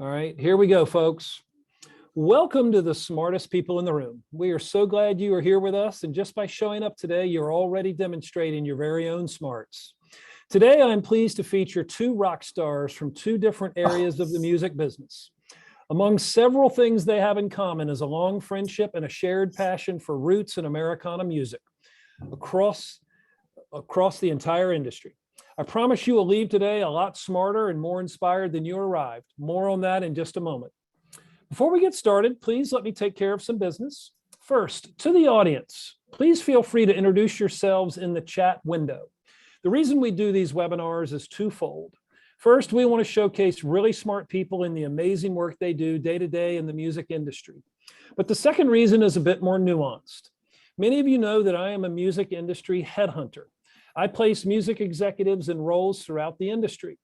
All right, here we go, folks. Welcome to the smartest people in the room. We are so glad you are here with us, and just by showing up today, you're already demonstrating your very own smarts. Today, I'm pleased to feature two rock stars from two different areas of the music business. Among several things they have in common is a long friendship and a shared passion for roots and Americana music across the entire industry. I promise you will leave today a lot smarter and more inspired than you arrived. More on that in just a moment. Before we get started, please let me take care of some business. First, to the audience, please feel free to introduce yourselves in the chat window. The reason we do these webinars is twofold. First, we want to showcase really smart people in the amazing work they do day to day in the music industry. But the second reason is a bit more nuanced. Many of you know that I am a music industry headhunter. I place music executives in roles throughout the industry.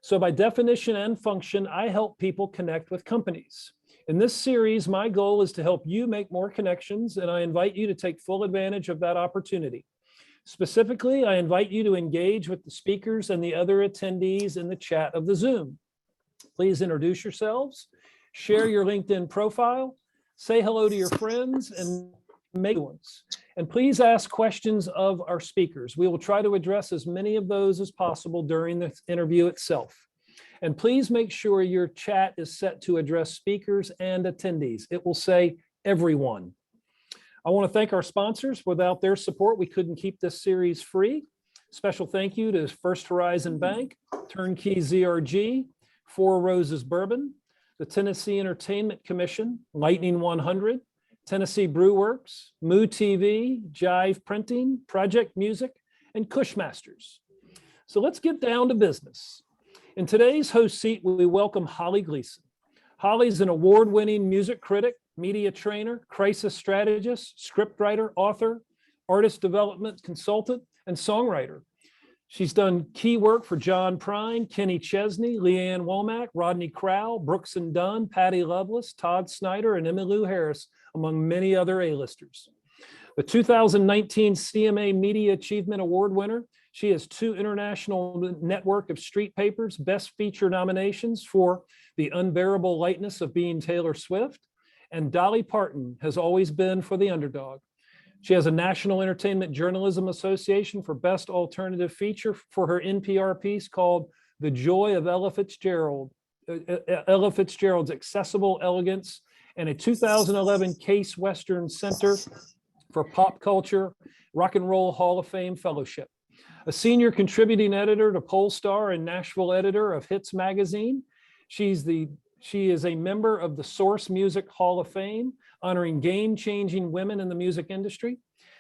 So by definition and function, I help people connect with companies. In this series, my goal is to help you make more connections, and I invite you to take full advantage of that opportunity. Specifically, I invite you to engage with the speakers and the other attendees in the chat of the Zoom. Please introduce yourselves, share your LinkedIn profile, say hello to your friends, and make ones. And please ask questions of our speakers. We will try to address as many of those as possible during the interview itself. And please make sure your chat is set to address speakers and attendees. It will say everyone. I want to thank our sponsors. Without their support, we couldn't keep this series free. Special thank you to First Horizon Bank, Turnkey ZRG, Four Roses Bourbon, the Tennessee Entertainment Commission, Lightning 100, Tennessee Brew Works, Moo TV, Jive Printing, Project Music, and Cushmasters. So let's get down to business. In today's host seat, we welcome Holly Gleason. Holly's an award-winning music critic, media trainer, crisis strategist, scriptwriter, author, artist development consultant, and songwriter. She's done key work for John Prine, Kenny Chesney, Leanne Womack, Rodney Crowell, Brooks and Dunn, Patty Loveless, Todd Snyder, and Emmylou Harris, among many other A-listers. The 2019 CMA Media Achievement Award winner, she has 2 International Network of Street Papers Best Feature nominations for The Unbearable Lightness of Being Taylor Swift, and Dolly Parton Has Always Been for the Underdog. She has a National Entertainment Journalism Association for Best Alternative Feature for her NPR piece called The Joy of Ella Fitzgerald's Accessible Elegance, and a 2011 Case Western Center for Pop Culture Rock and Roll Hall of Fame Fellowship. A senior contributing editor to Polestar and Nashville editor of Hits Magazine. She is a member of the Source Music Hall of Fame, honoring game-changing women in the music industry.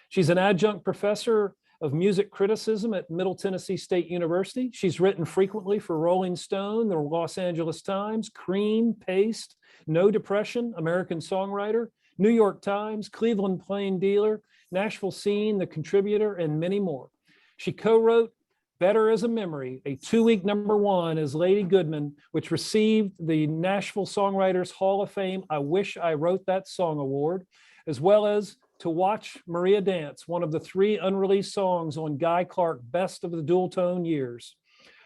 She's an adjunct professor of music criticism at Middle Tennessee State University. She's written frequently for Rolling Stone, the Los Angeles Times, Cream, Paste, No Depression, American Songwriter, New York Times, Cleveland Plain Dealer, Nashville Scene, The Contributor, and many more. She co-wrote Better as a Memory, a 2-week #1 as Lady Goodman, which received the Nashville Songwriters Hall of Fame I Wish I Wrote That Song Award, as well as To Watch Maria Dance, one of the 3 unreleased songs on Guy Clark Best of the Dual Tone Years.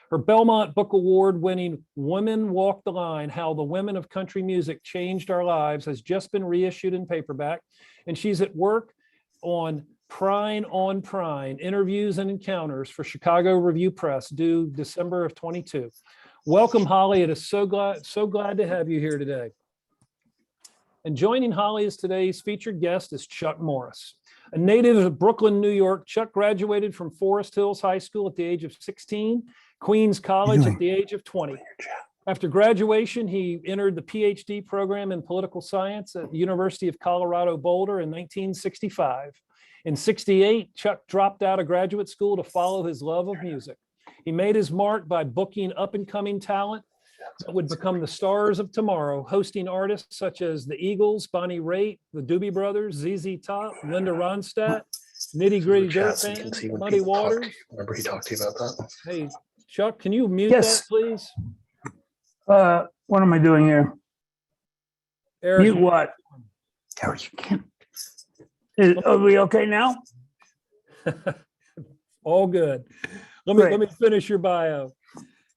Her Belmont Book Award winning Women Walk the Line, How the Women of Country Music Changed Our Lives has just been reissued in paperback, and she's at work on Prine on Prine, Interviews and Encounters for Chicago Review Press, due December of 22. Welcome, Holly. It is so glad to have you here today. And joining Holly as today's featured guest is Chuck Morris. A native of Brooklyn, New York, Chuck graduated from Forest Hills High School at the age of 16, Queens College at the age of 20. After graduation, he entered the PhD program in political science at the University of Colorado Boulder in 1965. In 68, Chuck dropped out of graduate school to follow his love of music. He made his mark by booking up-and-coming talent that would become the stars of tomorrow, hosting artists such as the Eagles, Bonnie Raitt, the Doobie Brothers, ZZ Top, Linda Ronstadt, Nitty Gritty Dirt Band, Muddy Waters. Remember he talked to you about that? Hey, Chuck, can you mute that, please? What am I doing here? Eric, Mute what? Eric, you can't. Are we okay now? All good. Let me finish your bio.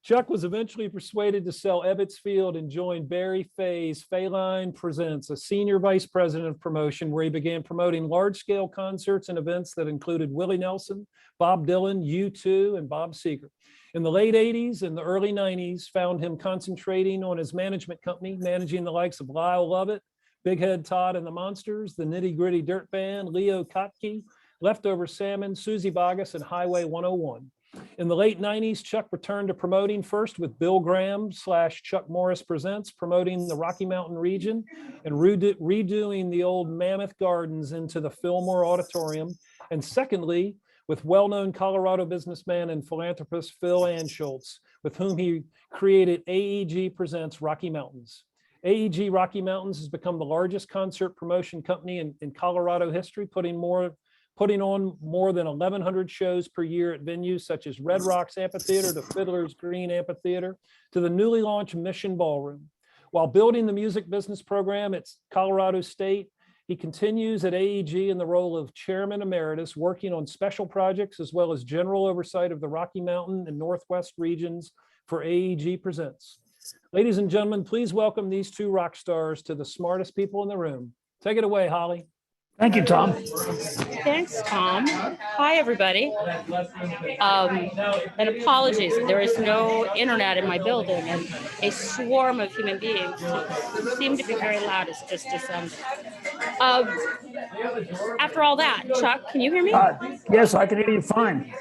Chuck was eventually persuaded to sell Ebbets Field and joined Barry Fay's Fayline Presents, a senior vice president of promotion, where he began promoting large-scale concerts and events that included Willie Nelson, Bob Dylan, U2, and Bob Seger. In the late 80s and the early 90s found him concentrating on his management company, managing the likes of Lyle Lovett, Big Head Todd and the Monsters, the Nitty Gritty Dirt Band, Leo Kottke, Leftover Salmon, Susie Boggess, and Highway 101. In the late 90s, Chuck returned to promoting, first with Bill Graham / Chuck Morris Presents, promoting the Rocky Mountain region and redoing the old Mammoth Gardens into the Fillmore Auditorium. And secondly, with well-known Colorado businessman and philanthropist Phil Anschultz, with whom he created AEG Presents Rocky Mountains. AEG Rocky Mountains has become the largest concert promotion company in Colorado history, putting on more than 1,100 shows per year at venues such as Red Rocks Amphitheater, to Fiddler's Green Amphitheater, to the newly launched Mission Ballroom. While building the music business program at Colorado State, he continues at AEG in the role of chairman emeritus, working on special projects as well as general oversight of the Rocky Mountain and Northwest regions for AEG Presents. Ladies and gentlemen, please welcome these two rock stars to the smartest people in the room. Take it away, Holly. Thank you, Tom. Thanks, Tom. Hi, everybody. And apologies, there is no internet in my building, and a swarm of human beings who seem to be very loud has just descended. After all that, Chuck, can you hear me? Yes, I can hear you fine.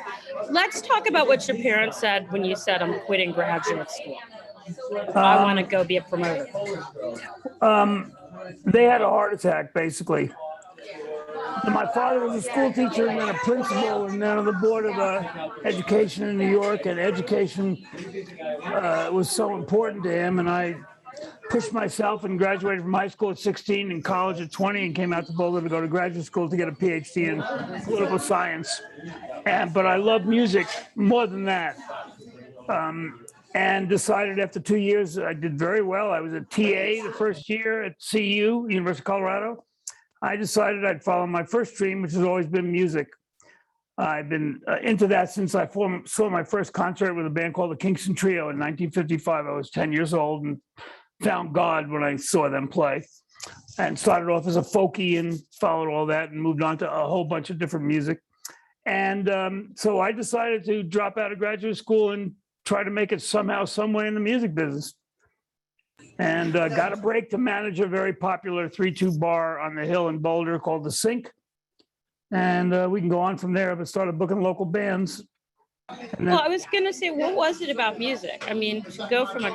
Let's talk about what your parents said when you said, I'm quitting graduate school. I want to go be a promoter. They had a heart attack, basically. My father was a school teacher and then a principal and then on the board of education in New York, and education was so important to him. And I pushed myself and graduated from high school at 16 and college at 20 and came out to Boulder to go to graduate school to get a PhD in political science. But I love music more than that. And decided after 2 years, I did very well. I was a TA the first year at CU, University of Colorado. I decided I'd follow my first dream, which has always been music. I've been into that since I saw my first concert with a band called the Kingston Trio in 1955. I was 10 years old and found God when I saw them play, and started off as a folkie and followed all that and moved on to a whole bunch of different music. And so I decided to drop out of graduate school and try to make it somehow, some way in the music business. And got a break to manage a very popular 3-2 bar on the hill in Boulder called The Sink. And we can go on from there, but started booking local bands. Well, I was going to say, what was it about music? I mean, to go from a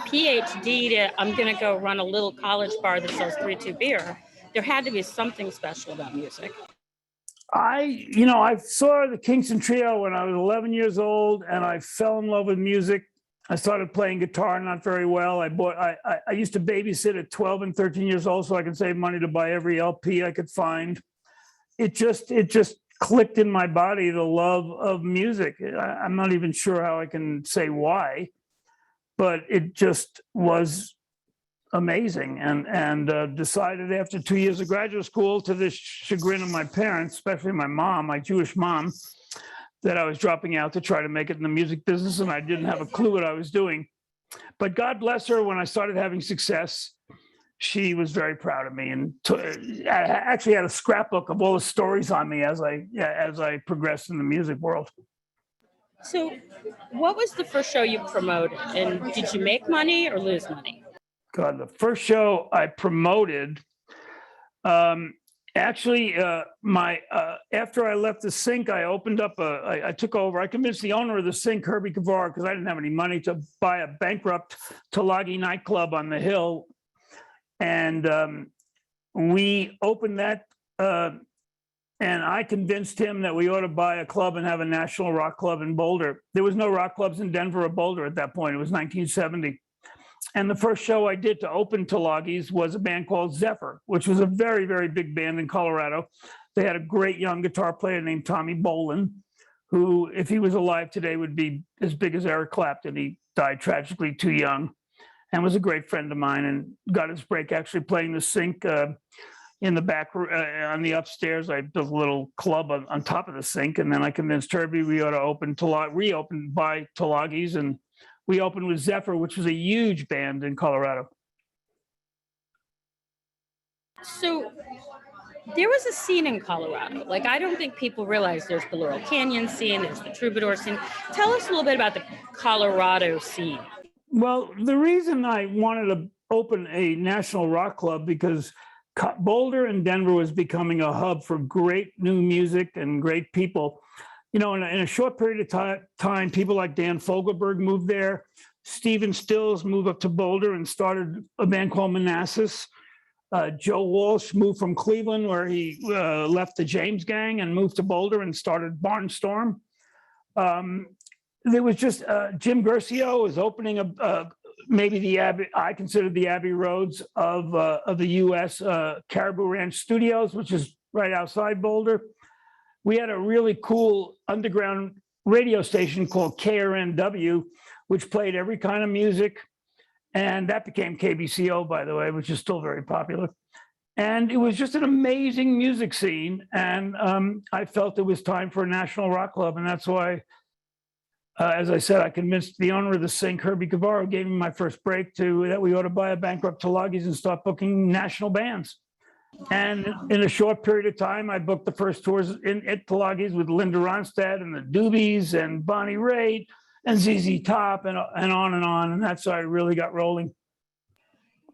PhD to I'm going to go run a little college bar that sells 3-2 beer, there had to be something special about music. I saw the Kingston Trio when I was 11 years old, and I fell in love with music. I started playing guitar not very well. I used to babysit at 12 and 13 years old so I could save money to buy every LP I could find. It just clicked in my body, the love of music. I'm not even sure how I can say why, but it just was amazing. And decided after 2 years of graduate school, to the chagrin of my parents, especially my mom, my Jewish mom, that I was dropping out to try to make it in the music business, and I didn't have a clue what I was doing. But God bless her, when I started having success, she was very proud of me, and I actually had a scrapbook of all the stories on me as I progressed in the music world. So what was the first show you promoted, and did you make money or lose money? God, the first show I promoted, actually, after I left the Sink, I opened up I took over. I convinced the owner of the Sink, Herbie Kavar, because I didn't have any money, to buy a bankrupt Tulagi nightclub on the hill. And we opened that, and I convinced him that we ought to buy a club and have a national rock club in Boulder. There was no rock clubs in Denver or Boulder at that point. It was 1970. And the first show I did to open Tulagi's was a band called Zephyr, which was a very, very big band in Colorado. They had a great young guitar player named Tommy Bolin, who, if he was alive today, would be as big as Eric Clapton. He died tragically too young, and was a great friend of mine, and got his break actually playing the Sink in the back, on the upstairs. I built a little club on top of the Sink, and then I convinced Herbie we ought to reopen by Tulagi's, and we opened with Zephyr, which was a huge band in Colorado. So there was a scene in Colorado. Like, I don't think people realize there's the Laurel Canyon scene, there's the Troubadour scene. Tell us a little bit about the Colorado scene. Well, the reason I wanted to open a national rock club because Boulder and Denver was becoming a hub for great new music and great people. In a short period of time, people like Dan Fogelberg moved there. Stephen Stills moved up to Boulder and started a band called Manassas. Joe Walsh moved from Cleveland, where he left the James Gang and moved to Boulder and started Barnstorm. There was just Jim Guercio is opening maybe the Abbey. I consider the Abbey Roads of the U.S. Caribou Ranch Studios, which is right outside Boulder. We had a really cool underground radio station called KRNW, which played every kind of music. And that became KBCO, by the way, which is still very popular. And it was just an amazing music scene. And I felt it was time for a national rock club. And that's why, as I said, I convinced the owner of the Sink, Herbie Cavaro, gave me my first break that we ought to buy a bankrupt Tulagis and start booking national bands. And in a short period of time, I booked the first tours at Tulagis with Linda Ronstadt and the Doobies and Bonnie Raitt and ZZ Top and on and on. And that's how I really got rolling.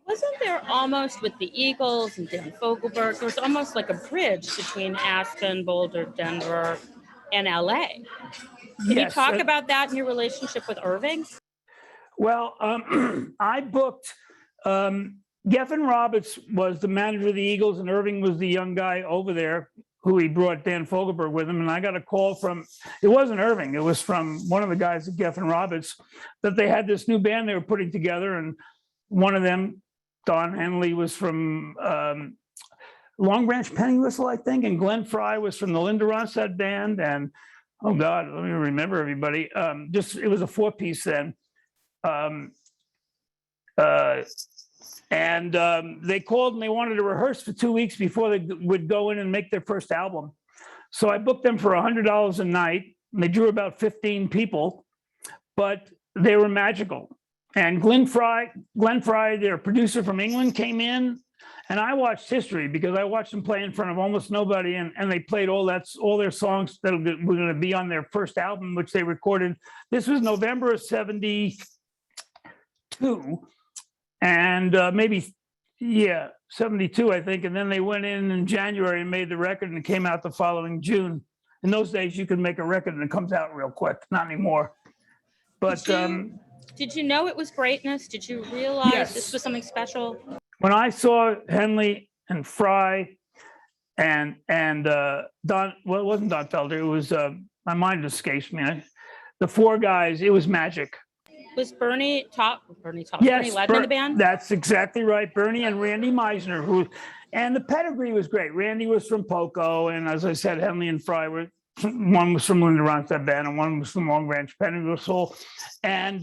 Wasn't there almost with the Eagles and Dan Fogelberg, there was almost like a bridge between Aspen, Boulder, Denver, and LA. Can you talk about that in your relationship with Irving? Well, I booked, Geffen Roberts was the manager of the Eagles, and Irving was the young guy over there who he brought Dan Fogelberg with him. And I got a call from, it wasn't Irving, it was from one of the guys at Geffen Roberts, that they had this new band they were putting together. And one of them, Don Henley, was from Long Branch Penny Whistle, I think, and Glenn Fry was from the Linda Ronstadt band. And oh God, let me remember everybody. It was a four-piece then. They called and they wanted to rehearse for 2 weeks before they would go in and make their first album. So I booked them for $100 a night. And they drew about 15 people, but they were magical. And Glenn Fry, their producer from England, came in, and I watched history because I watched them play in front of almost nobody, and they played all their songs that were going to be on their first album, which they recorded. This was November of '72, and 72, I think. And then they went in January and made the record, and it came out the following June. In those days, you could make a record and it comes out real quick. Not anymore. But did you know it was greatness? Did you realize Yes. this was something special? When I saw Henley and Fry and Don, well, it wasn't Don Felder. It was my mind escapes me. The four guys. It was magic. Was Bernie Yes, led in the band? That's exactly right. Bernie and Randy Meisner, and the pedigree was great. Randy was from Poco, and as I said, Henley and Fry were. One was from Linda Ronstadt band, and one was from Long Branch Penny Whistle, and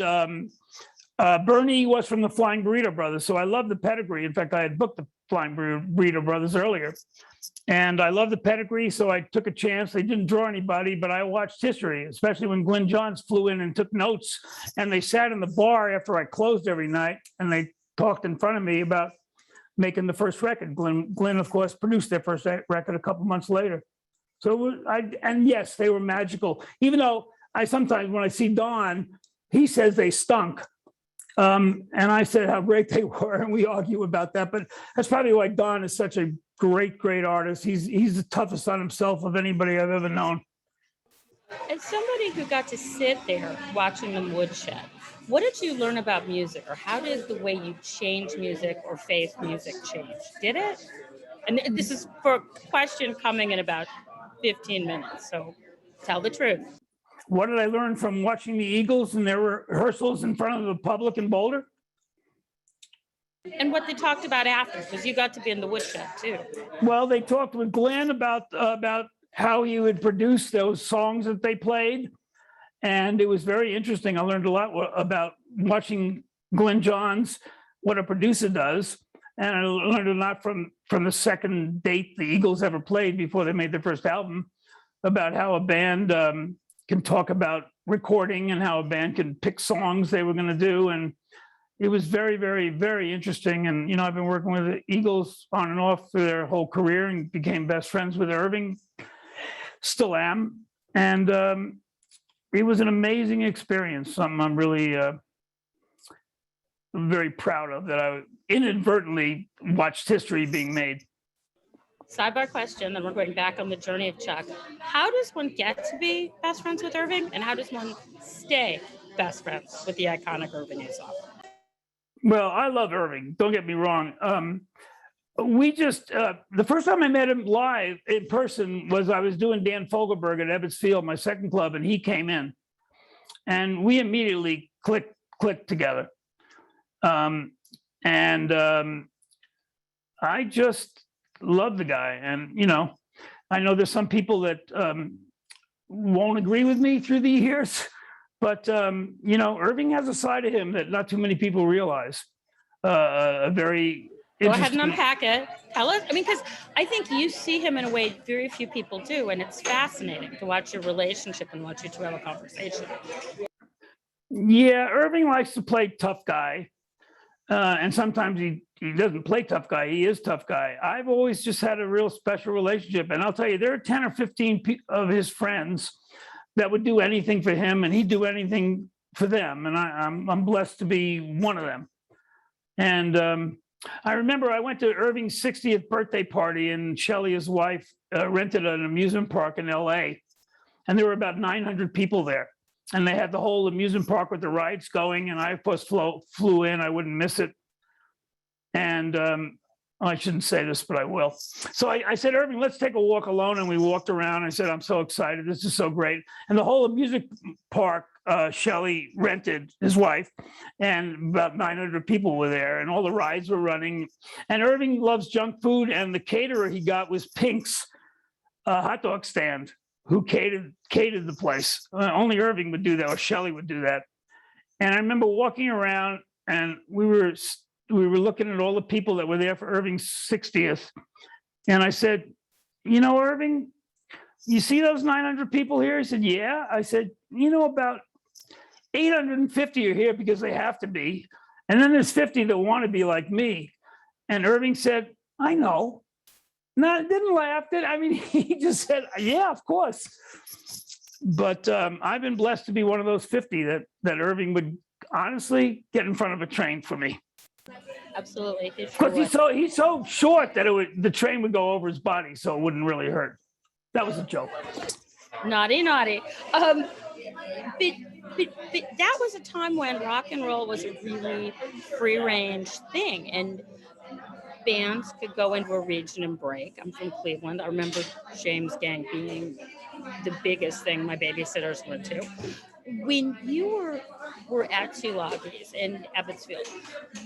Bernie was from the Flying Burrito Brothers. So I love the pedigree. In fact, I had booked the Flying Burrito Brothers earlier, and I love the pedigree. So I took a chance. They didn't draw anybody, but I watched history, especially when Glenn Johns flew in and took notes. And they sat in the bar after I closed every night, and they talked in front of me about making the first record. Glenn, of course, produced their first record a couple months later. So yes, they were magical. Even though I sometimes, when I see Don, he says they stunk. And I said how great they were, and we argue about that. But that's probably why Don is such a great, great artist. He's the toughest on himself of anybody I've ever known. As somebody who got to sit there watching them woodshed, what did you learn about music, or how did the way you change music or face music change? Did it? And this is for a question coming in about 15 minutes, so tell the truth. What did I learn from watching the Eagles and their rehearsals in front of the public in Boulder? And what they talked about after, because you got to be in the woodshed too. Well, they talked with Glenn about how he would produce those songs that they played, and it was very interesting. I learned a lot about watching Glenn Johns, what a producer does. And I learned a lot from the second date the Eagles ever played before they made their first album, about how a band can talk about recording and how a band could pick songs they were going to do. And it was very, very, very interesting. And, you know, I've been working with the Eagles on and off for their whole career and became best friends with Irving, still am. And it was an amazing experience, something I'm really very proud of, that I inadvertently watched history being made. Sidebar question, then we're going back on the journey of Chuck. How does one get to be best friends with Irving, and how does one stay best friends with the iconic Irving himself? Well, I love Irving. Don't get me wrong. We just, the first time I met him live in person was I was doing Dan Fogelberg at Ebbets Field, my second club, and he came in. And we immediately clicked together. I just love the guy. And, you know, I know there's some people that won't agree with me through the years, but, you know, Irving has a side of him that not too many people realize. A very Go ahead and unpack it. Tell us. I mean, because I think you see him in a way very few people do, and it's fascinating to watch your relationship and watch you two have a conversation. Yeah, Irving likes to play tough guy. And sometimes he doesn't play tough guy. He is tough guy. I've always just had a real special relationship. And I'll tell you, there are 10 or 15 of his friends that would do anything for him, and he'd do anything for them. And I'm blessed to be one of them. And I remember I went to Irving's 60th birthday party, and Shelley, his wife, rented an amusement park in LA. And there were about 900 people there. And they had the whole amusement park with the rides going. And I, of course, flew in. I wouldn't miss it. And I shouldn't say this, but I will. So I said, Irving, let's take a walk alone. And we walked around. I said, I'm so excited. This is so great. And the whole amusement park, Shelley rented, his wife, and about 900 people were there. And all the rides were running. And Irving loves junk food. And the caterer he got was Pink's hot dog stand, who catered the place. Only Irving would do that, or Shelley would do that. And I remember walking around, and we were looking at all the people that were there for Irving's 60th. And I said, you know, Irving, you see those 900 people here? He said, yeah. I said, you know, about 850 are here because they have to be. And then there's 50 that want to be like me. And Irving said, I know. No, didn't laugh. I mean, he just said, yeah, of course. But I've been blessed to be one of those 50 that Irving would honestly get in front of a train for me. Absolutely. Because he's so short that the train would go over his body, so it wouldn't really hurt. That was a joke. Naughty. But that was a time when rock and roll was a really free-range thing, and bands could go into a region and break. I'm from Cleveland. I remember James Gang being the biggest thing my babysitters went to. When you were at Tulagis in Ebbetsfield,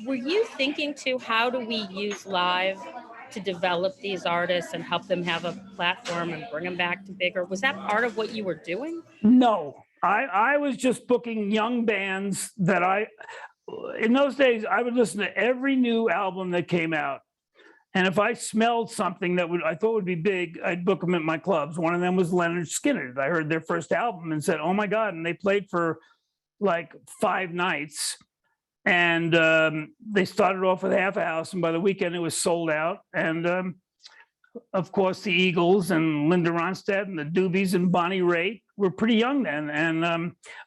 were you thinking too, how do we use live to develop these artists and help them have a platform and bring them back to bigger? Was that part of what you were doing? No, I was just booking young bands that in those days, I would listen to every new album that came out. And if I smelled something that I thought would be big, I'd book them at my clubs. One of them was Leonard Skinner. I heard their first album and said, oh my God. And they played for like 5 nights. And they started off with half a house. And by the weekend, it was sold out. And of course, the Eagles and Linda Ronstadt and the Doobies and Bonnie Raitt were pretty young then. And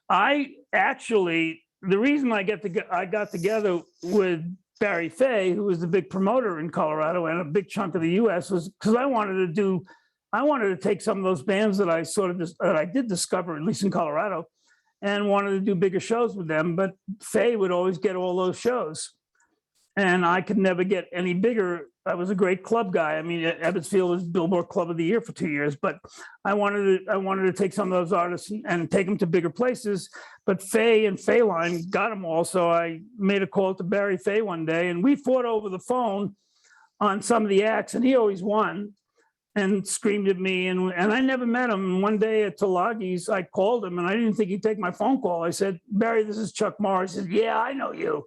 the reason I got together with Barry Fay, who was the big promoter in Colorado and a big chunk of the U.S., was because I wanted to take some of those bands that I did discover, at least in Colorado, and wanted to do bigger shows with them. But Fay would always get all those shows, and I could never get any bigger. I was a great club guy. I mean, Ebbetsfield was Billboard Club of the Year for 2 years, but I wanted to take some of those artists and take them to bigger places. But Fay and Fayline got them all. So I made a call to Barry Fay one day, and we fought over the phone on some of the acts, and he always won and screamed at me. And I never met him. And one day at Tulagis, I called him, and I didn't think he'd take my phone call. I said, Barry, this is Chuck Morris. He said, yeah, I know you.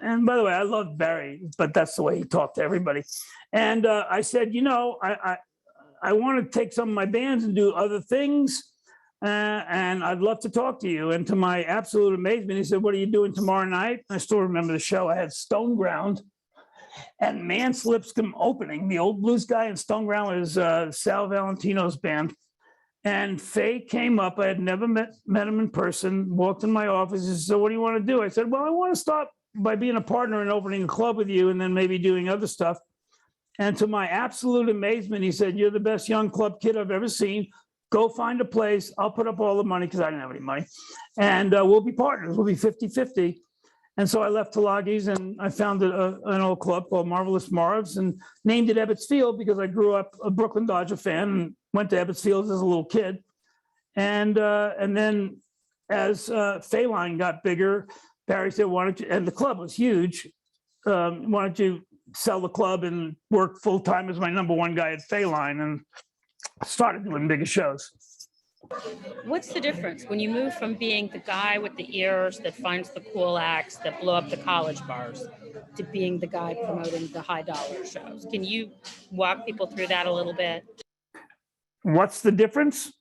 And by the way, I love Barry, but that's the way he talked to everybody. And I said, you know, I want to take some of my bands and do other things. and I'd love to talk to you. And to my absolute amazement, he said, what are you doing tomorrow night? I still remember the show. I had Stone Ground and Man's Lipscomb opening. The Old Blues Guy and Stone Ground was Sal Valentino's band. And Faye came up. I had never met him in person, walked in my office. He said, so what do you want to do? I said, well, I want to start by being a partner and opening a club with you and then maybe doing other stuff. And to my absolute amazement, he said, you're the best young club kid I've ever seen. Go find a place. I'll put up all the money because I didn't have any money. And we'll be partners. We'll be 50-50. And so I left Tulagi's and I founded an old club called Marvelous Marv's and named it Ebbets Field because I grew up a Brooklyn Dodger fan and went to Ebbets Field as a little kid. And then as Fayline got bigger, Barry said, why don't you, and the club was huge, why don't you sell the club and work full-time as my number one guy at Fayline, and started doing bigger shows. What's the difference when you move from being the guy with the ears that finds the cool acts that blow up the college bars to being the guy promoting the high dollar shows? Can you walk people through that a little bit? What's the difference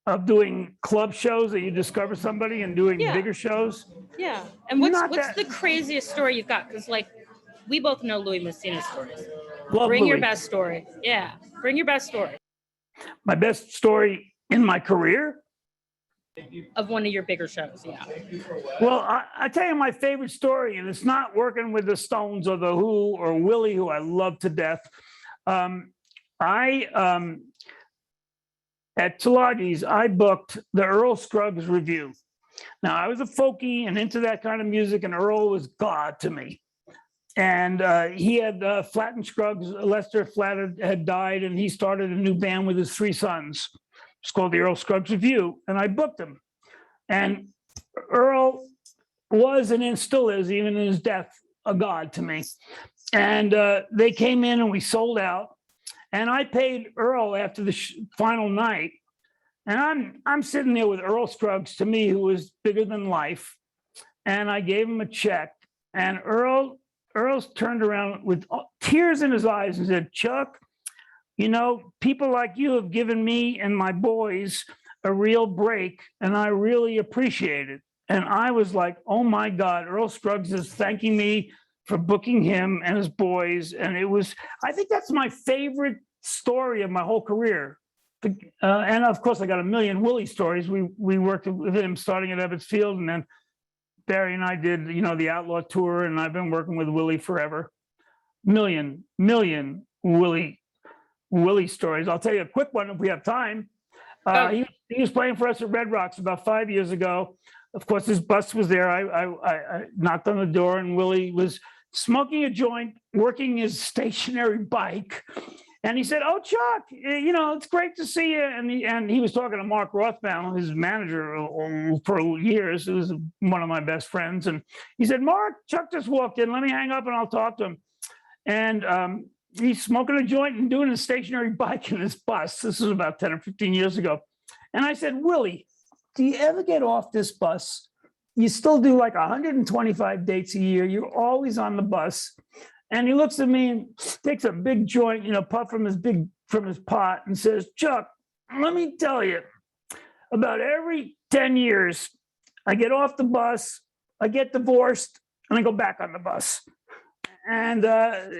of doing club shows that you discover somebody and doing bigger shows? Yeah. And what's the craziest story you've got? Because like we both know Louis Messina stories. Bring your best story. Yeah. Bring your best story. My best story in my career? Of one of your bigger shows, yeah. Well, I tell you my favorite story, and it's not working with the Stones or the Who or Willie, who I love to death. At Tulagi's, I booked the Earl Scruggs review. Now, I was a folkie and into that kind of music, and Earl was God to me. And he had Flatt and Scruggs, Lester Flatt had died, and he started a new band with his three sons. It's called the Earl Scruggs Review, and I booked him. And Earl was and still is, even in his death, a god to me. And they came in and we sold out. And I paid Earl after the final night. And I'm sitting there with Earl Scruggs, to me, who was bigger than life. And I gave him a check. And Earl's turned around with tears in his eyes and said, Chuck, you know, people like you have given me and my boys a real break, and I really appreciate it. And I was like, oh my God, Earl Scruggs is thanking me for booking him and his boys. And it was, I think that's my favorite story of my whole career. And of course, I got a million Willie stories. We worked with him starting at Ebbets Field, and then Barry and I did, you know, the Outlaw Tour, and I've been working with Willie forever. Million Willie stories. I'll tell you a quick one if we have time. He was playing for us at Red Rocks about 5 years ago. Of course, his bus was there. I knocked on the door, and Willie was smoking a joint, working his stationary bike. And he said, oh, Chuck, you know, it's great to see you. And he was talking to Mark Rothbaum, his manager for years, who was one of my best friends. And he said, Mark, Chuck just walked in. Let me hang up and I'll talk to him. And he's smoking a joint and doing a stationary bike in his bus. This was about 10 or 15 years ago. And I said, Willie, do you ever get off this bus? You still do like 125 dates a year. You're always on the bus. And he looks at me and takes a big joint, you know, puff from his pot and says, Chuck, let me tell you, about every 10 years, I get off the bus, I get divorced, and I go back on the bus. And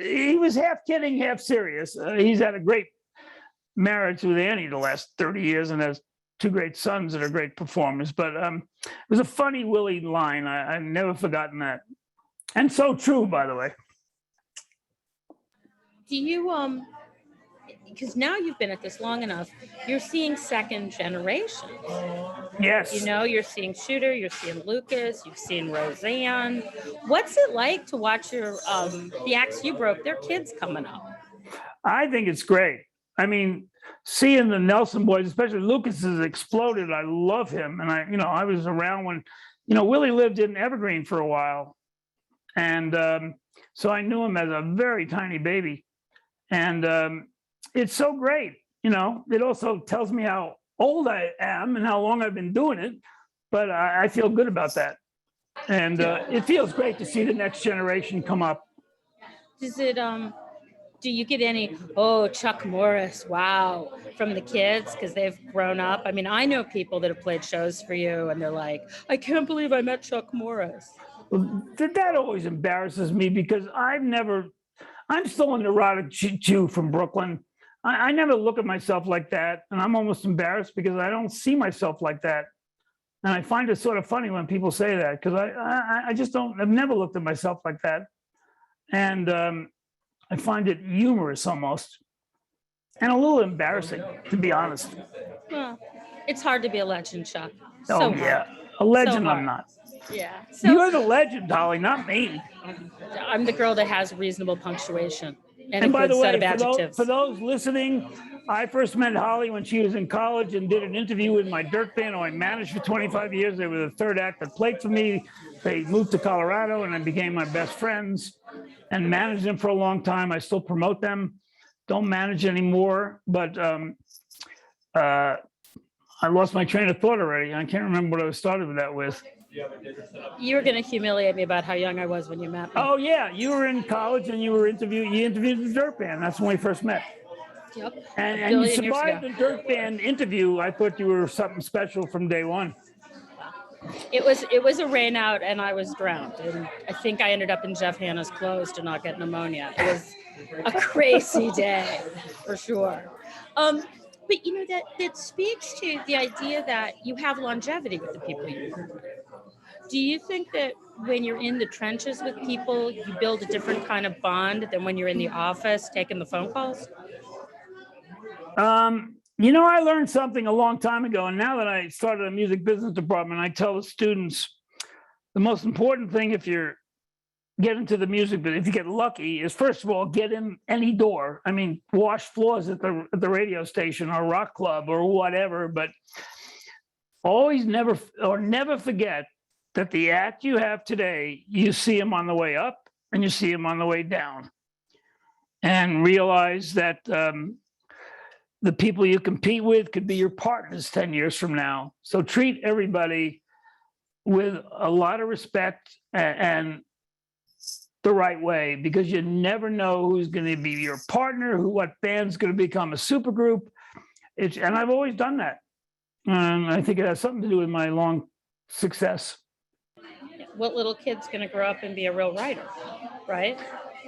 he was half kidding, half serious. He's had a great marriage with Annie the last 30 years and has two great sons that are great performers. But it was a funny Willie line. I've never forgotten that. And so true, by the way. Do you, because now you've been at this long enough, you're seeing second generation. Yes. You know, you're seeing Shooter, you're seeing Lucas, you've seen Roseanne. What's it like to watch your the acts you broke, their kids coming up? I think it's great. I mean, seeing the Nelson boys, especially Lucas, has exploded. I love him. And I was around when, Willie lived in Evergreen for a while. And so I knew him as a very tiny baby. And it's so great. It also tells me how old I am and how long I've been doing it. But I feel good about that. And it feels great to see the next generation come up. Does it, Do you get any, oh, Chuck Morris, wow, from the kids because they've grown up? I mean, I know people that have played shows for you and they're like, I can't believe I met Chuck Morris. Well, that always embarrasses me because I'm still a neurotic Jew from Brooklyn. I never look at myself like that. And I'm almost embarrassed because I don't see myself like that. And I find it sort of funny when people say that because I just don't, I've never looked at myself like that. And I find it humorous almost and a little embarrassing, to be honest. Well, it's hard to be a legend, Chuck. Oh, yeah. A legend, hard. I'm not. Yeah. So You're the legend, Holly, not me. I'm the girl that has reasonable punctuation and a by good the set way, of adjectives. for those listening, I first met Holly when she was in college and did an interview with my dirt band, who I managed for 25 years. They were the third act that played for me. They moved to Colorado and I became my best friends and managed them for a long time. I still promote them, don't manage anymore, but I lost my train of thought already. I can't remember what I started with that with. You were going to humiliate me about how young I was when you met me. Oh yeah, you were in college and you interviewed the dirt band. That's when we first met. Yep. And you survived the dirt band interview. I thought you were something special from day one. It was a rain out and I was drowned. And I think I ended up in Jeff Hanna's clothes to not get pneumonia. It was a crazy day for sure. But you know, that speaks to the idea that you have longevity with the people you work with. Do you think that when you're in the trenches with people, you build a different kind of bond than when you're in the office taking the phone calls? You know, I learned something a long time ago, and now that I started a music business department, I tell the students the most important thing if you're getting into the music, but if you get lucky, is first of all, get in any door. I mean, wash floors at the radio station or rock club or whatever, but always never forget that the act you have today, you see them on the way up and you see them on the way down. And realize that the people you compete with could be your partners 10 years from now. So treat everybody with a lot of respect and the right way, because you never know who's going to be your partner, what band's going to become a supergroup. And I've always done that. And I think it has something to do with my long success. What little kid's going to grow up and be a real writer, right?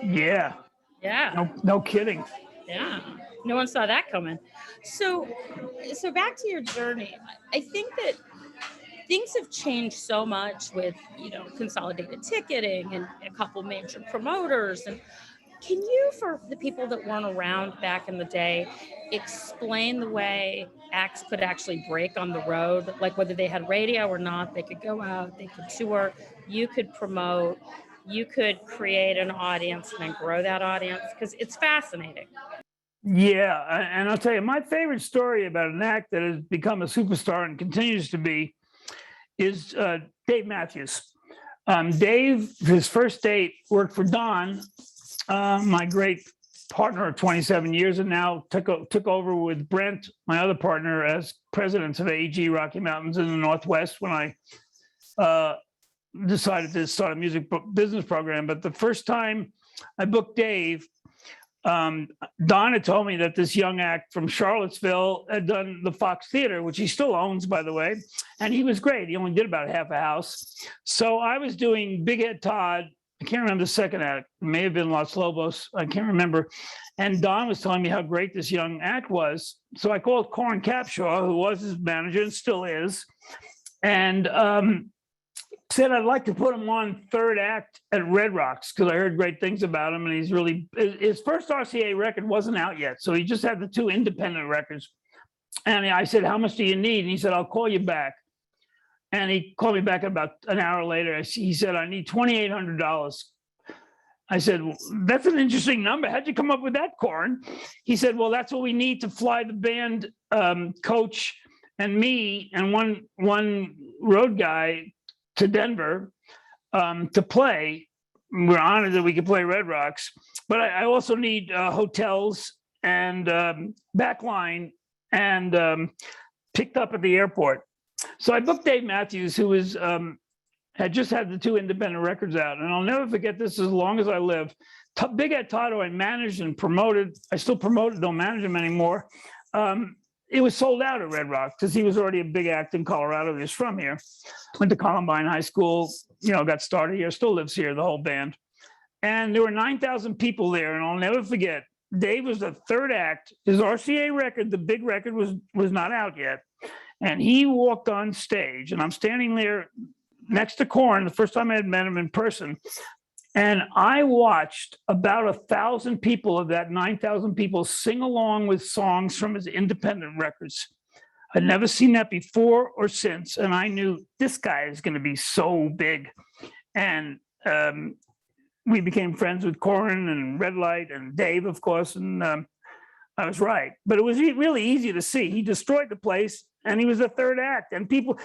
Yeah. Yeah. No kidding. Yeah. No one saw that coming. So back to your journey. I think that things have changed so much with, consolidated ticketing and a couple major promoters. And can you, for the people that weren't around back in the day, explain the way acts could actually break on the road? Like whether they had radio or not, they could go out, they could tour, you could promote, you could create an audience and then grow that audience, because it's fascinating. Yeah, and I'll tell you, my favorite story about an act that has become a superstar and continues to be is Dave Matthews. Dave, his first date, worked for Don, my great partner of 27 years, and now took over with Brent, my other partner, as presidents of AEG Rocky Mountains in the Northwest when I decided to start a music business program. But the first time I booked Dave, Don had told me that this young act from Charlottesville had done the Fox Theater, which he still owns, by the way, and he was great. He only did about half a house. So I was doing Big Head Todd. I can't remember the second act. It may have been Los Lobos. I can't remember. And Don was telling me how great this young act was. So I called Corin Capshaw, who was his manager and still is, and said I'd like to put him on third act at Red Rocks because I heard great things about him, and he's really, his first RCA record wasn't out yet, so he just had the two independent records. And I said, how much do you need? And he said, I'll call you back. And he called me back about an hour later. He said, I need $2,800. I said, well, that's an interesting number. How'd you come up with that, Corin? He said, well, that's what we need to fly the band coach and me and one road guy to Denver to play. We're honored that we could play Red Rocks, but I also need hotels and backline and picked up at the airport. So I booked Dave Matthews, who was had just had the 2 independent records out. And I'll never forget this as long as I live. Big Ed Totto, I managed and promoted. I still promote it, don't manage him anymore. It was sold out at Red Rock because he was already a big act in Colorado. He was from here. Went to Columbine High School, got started here, still lives here, the whole band. And there were 9,000 people there. And I'll never forget, Dave was the third act. His RCA record, the big record, was not out yet. And he walked on stage, and I'm standing there next to Korn, the first time I had met him in person. And I watched about 1,000 people of that 9,000 people sing along with songs from his independent records. I'd never seen that before or since. And I knew this guy is going to be so big. And we became friends with Korn and Red Light and Dave, of course. And I was right. But it was really easy to see. He destroyed the place. And he was the third act. And people,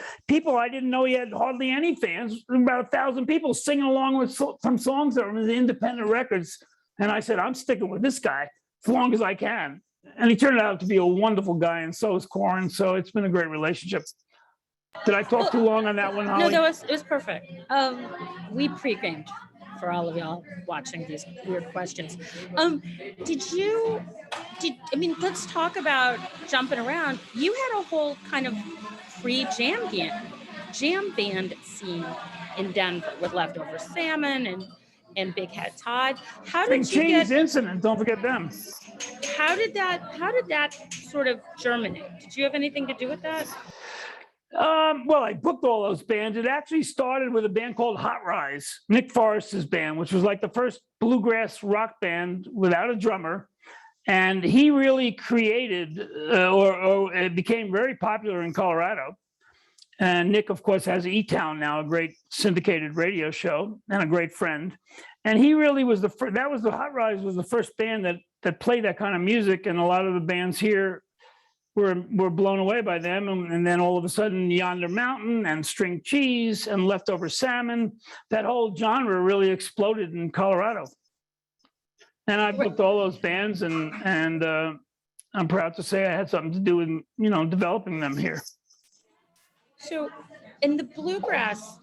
I didn't know he had hardly any fans. About 1,000 people singing along with some songs that were in the independent records. And I said, I'm sticking with this guy as long as I can. And he turned out to be a wonderful guy, and so is Korn. So it's been a great relationship. Did I talk too long on that one, Holly? No, it was perfect. We pre-gamed for all of y'all watching these weird questions. Let's talk about jumping around. You had a whole kind of pre-jam band scene in Denver with Leftover Salmon and Big Head Todd. How did you get Incident? Don't forget them. How did that sort of germinate? Did you have anything to do with that? Well, I booked all those bands. It actually started with a band called Hot Rise, Nick Forrest's band, which was like the first bluegrass rock band without a drummer. And he really created, or it became very popular in Colorado. And Nick, of course, has E-Town now, a great syndicated radio show, and a great friend. And he really was the Hot Rise was the first band that played that kind of music. And a lot of the bands here were blown away by them. And then all of a sudden, Yonder Mountain and String Cheese and Leftover Salmon, that whole genre really exploded in Colorado. And I booked all those bands, and I'm proud to say I had something to do with, developing them here. So in the bluegrass,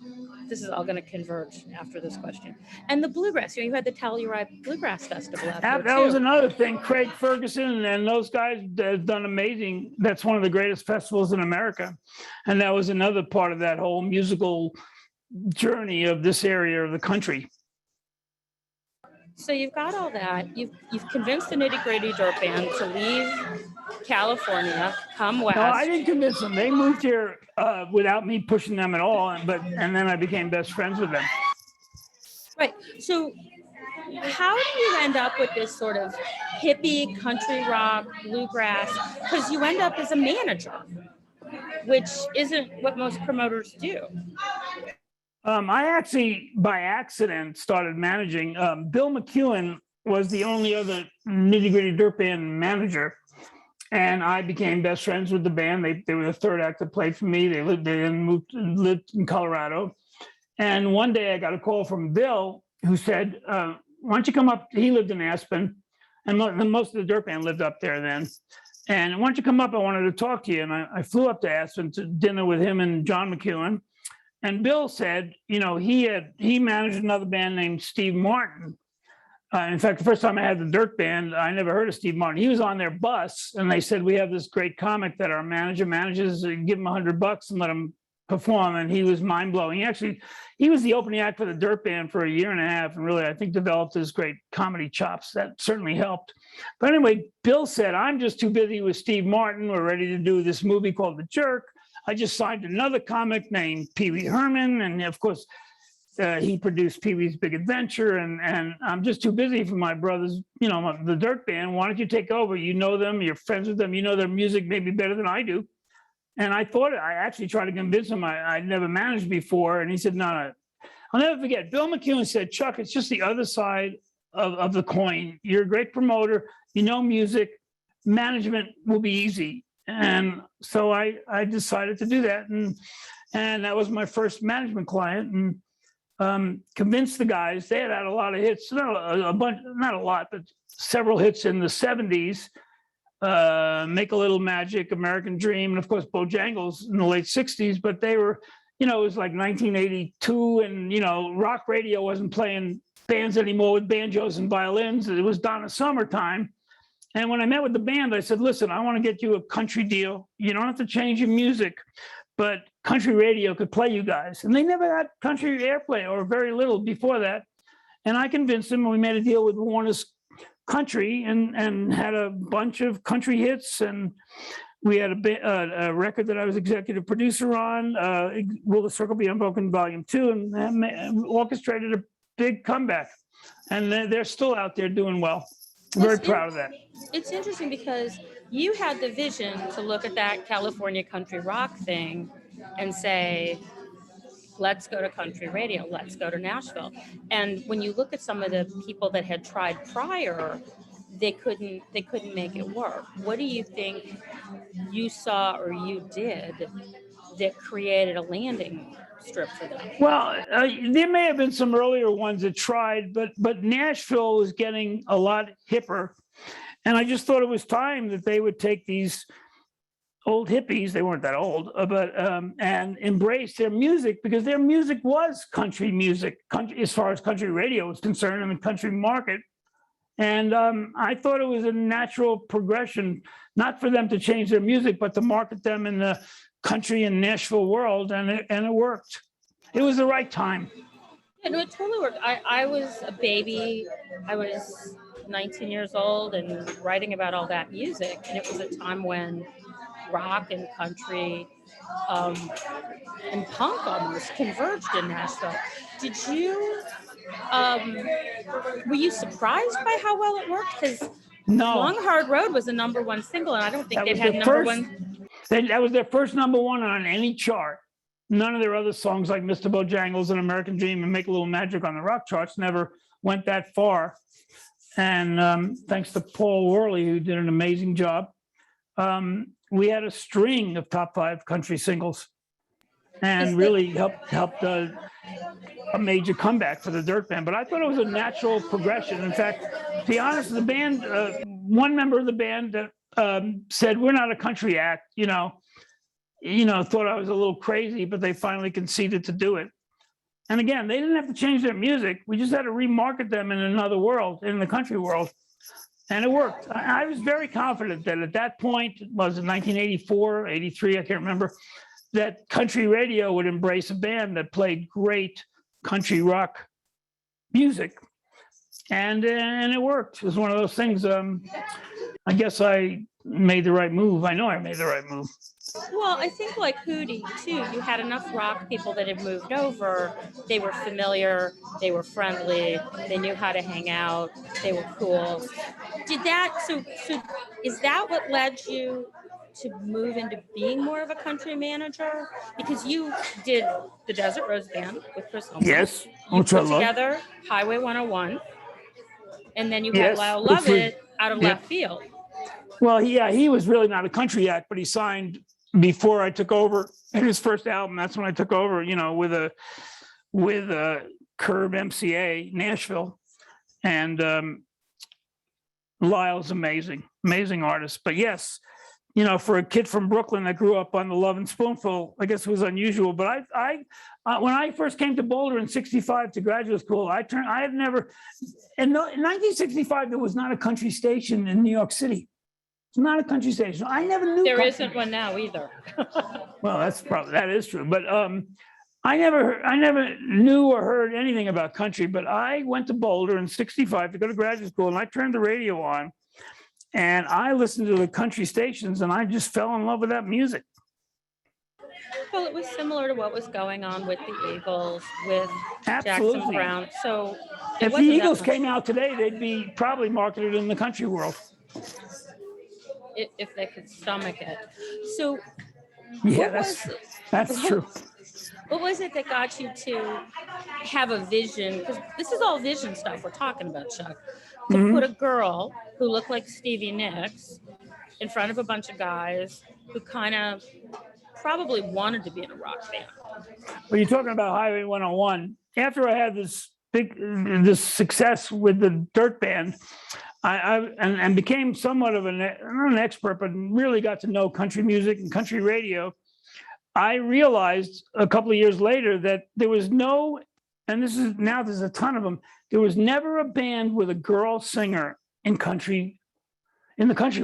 this is all going to converge after this question. And the bluegrass, you had the Telluride Bluegrass Festival out there, that was another thing. Craig Ferguson and those guys have done amazing. That's one of the greatest festivals in America. And that was another part of that whole musical journey of this area of the country. So you've got all that. You've convinced the Nitty Gritty Dirt Band to leave California, come west. No, I didn't convince them. They moved here without me pushing them at all. And then I became best friends with them. Right. So how do you end up with this sort of hippie country rock bluegrass? Because you end up as a manager, which isn't what most promoters do. I actually, by accident, started managing. Bill McEwen was the only other Nitty Gritty Dirt Band manager, and I became best friends with the band. They were the third act that played for me. They lived in Colorado, and one day I got a call from Bill, who said, "Why don't you come up?" He lived in Aspen, and most of the Dirt Band lived up there then. And why don't you come up? I wanted to talk to you. And I flew up to Aspen to dinner with him and John McEwen. And Bill said, he managed another band named Steve Martin. In fact, the first time I had the Dirt Band, I never heard of Steve Martin. He was on their bus, and they said, we have this great comic that our manager manages, give him $100 and let him perform. And he was mind-blowing. He was the opening act for the Dirt Band for a year and a half, and really, I think, developed his great comedy chops. That certainly helped. But anyway, Bill said, I'm just too busy with Steve Martin. We're ready to do this movie called The Jerk. I just signed another comic named Wee Herman, and of course, he produced Pee-wee's Big Adventure, and I'm just too busy for my brothers, the Dirt Band. Why don't you take over? You know them, you're friends with them, you know their music maybe better than I do. And I actually tried to convince him I'd never managed before, and he said, no. I'll never forget, Bill McEwen said, Chuck, it's just the other side of the coin. You're a great promoter, you know music, management will be easy. And so I decided to do that, and that was my first management client, and convinced the guys. They had a lot of hits, not a lot, but several hits in the 70s. Make a Little Magic, American Dream, and of course Bojangles in the late 60s. But they were, it was like 1982, and rock radio wasn't playing bands anymore with banjos and violins. It was Donna Summertime. And when I met with the band, I said, listen, I want to get you a country deal. You don't have to change your music, but country radio could play you guys. And they never got country airplay, or very little before that. And I convinced them, and we made a deal with Warner's Country and had a bunch of country hits. And we had a record that I was executive producer on, Will the Circle Be Unbroken Volume 2, and orchestrated a big comeback. And they're still out there doing well. Very proud of that. It's interesting because you had the vision to look at that California country rock thing and say, let's go to country radio, let's go to Nashville. And when you look at some of the people that had tried prior, they couldn't make it work. What do you think you saw or you did that created a landing strip for them? Well, there may have been some earlier ones that tried, but Nashville was getting a lot hipper. And I just thought it was time that they would take these old hippies, they weren't that old, and embrace their music, because their music was country music, as far as country radio was concerned, in the country market. And I thought it was a natural progression, not for them to change their music, but to market them in the country and Nashville world, and it worked. It was the right time. Yeah, no, it totally worked. I was a baby. I was 19 years old and writing about all that music. And it was a time when rock and country and punk almost converged in Nashville. Did you, were you surprised by how well it worked? Because No, Long Hard Road was a #1 single, and I don't think That they've was had their number first- one. that was their first #1 on any chart. None of their other songs, like Mr. Bojangles and American Dream and Make a Little Magic on the rock charts, never went that far. And thanks to Paul Worley, who did an amazing job, we had a string of top 5 country singles, and really helped a major comeback for the Dirt Band. But I thought it was a natural progression. In fact, to be honest, the band, one member of the band said, "We're not a country act," thought I was a little crazy, but they finally conceded to do it. And again, they didn't have to change their music. We just had to remarket them in another world, in the country world. And it worked. I was very confident that at that point, was it 1984, 83, I can't remember, that country radio would embrace a band that played great country rock music. And it worked. It was one of those things. I guess I made the right move. I know I made the right move. Well, I think like Hootie too, you had enough rock people that had moved over. They were familiar, they were friendly, they knew how to hang out, they were cool. So is that what led you to move into being more of a country manager? Because you did the Desert Rose Band with Chris Hillman. Yes. You which I put love. together Highway 101, and then you Yes, had Lyle which was- Lovett out of yeah. left field. Well, yeah, he was really not a country act, but he signed before I took over his first album. That's when I took over, with Curb MCA Nashville. And Lyle's amazing artist. But yes, for a kid from Brooklyn that grew up on the Love and Spoonful, I guess it was unusual. But I when I first came to Boulder in '65 to graduate school, in 1965, there was not a country station in New York City. It's not a country station. I never knew. There country. isn't one now either. Well, that is true. But I never knew or heard anything about country. But I went to Boulder in '65 to go to graduate school, and I turned the radio on, and I listened to the country stations, and I just fell in love with that music. Well, it was similar to what was going on with the Eagles, with Jackson Absolutely. Brown. So it If the wasn't that Eagles much. came out today, they'd be probably marketed in the country world. If they could stomach it. So Yeah, what was it? that's true. What was it that got you to have a vision? Because this is all vision stuff we're talking about, Chuck. To Mhm. put a girl who looked like Stevie Nicks in front of a bunch of guys who kind of probably wanted to be in a rock band. When you're talking about Highway 101, after I had this success with the Dirt Band, I became somewhat of not an expert, but really got to know country music and country radio. I realized a couple of years later that there was no, and this is now there's a ton of them, there was never a band with a girl singer in the country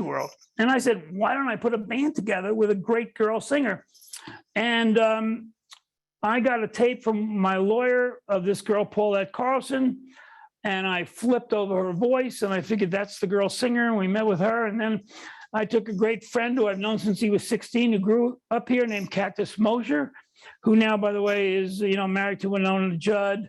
world. And I said, why don't I put a band together with a great girl singer? And I got a tape from my lawyer of this girl, Paulette Carlson, and I flipped over her voice and I figured that's the girl singer. And we met with her. And then I took a great friend who I've known since he was 16, who grew up here, named Cactus Mosher, who now, by the way, is, you know, married to Winona Judd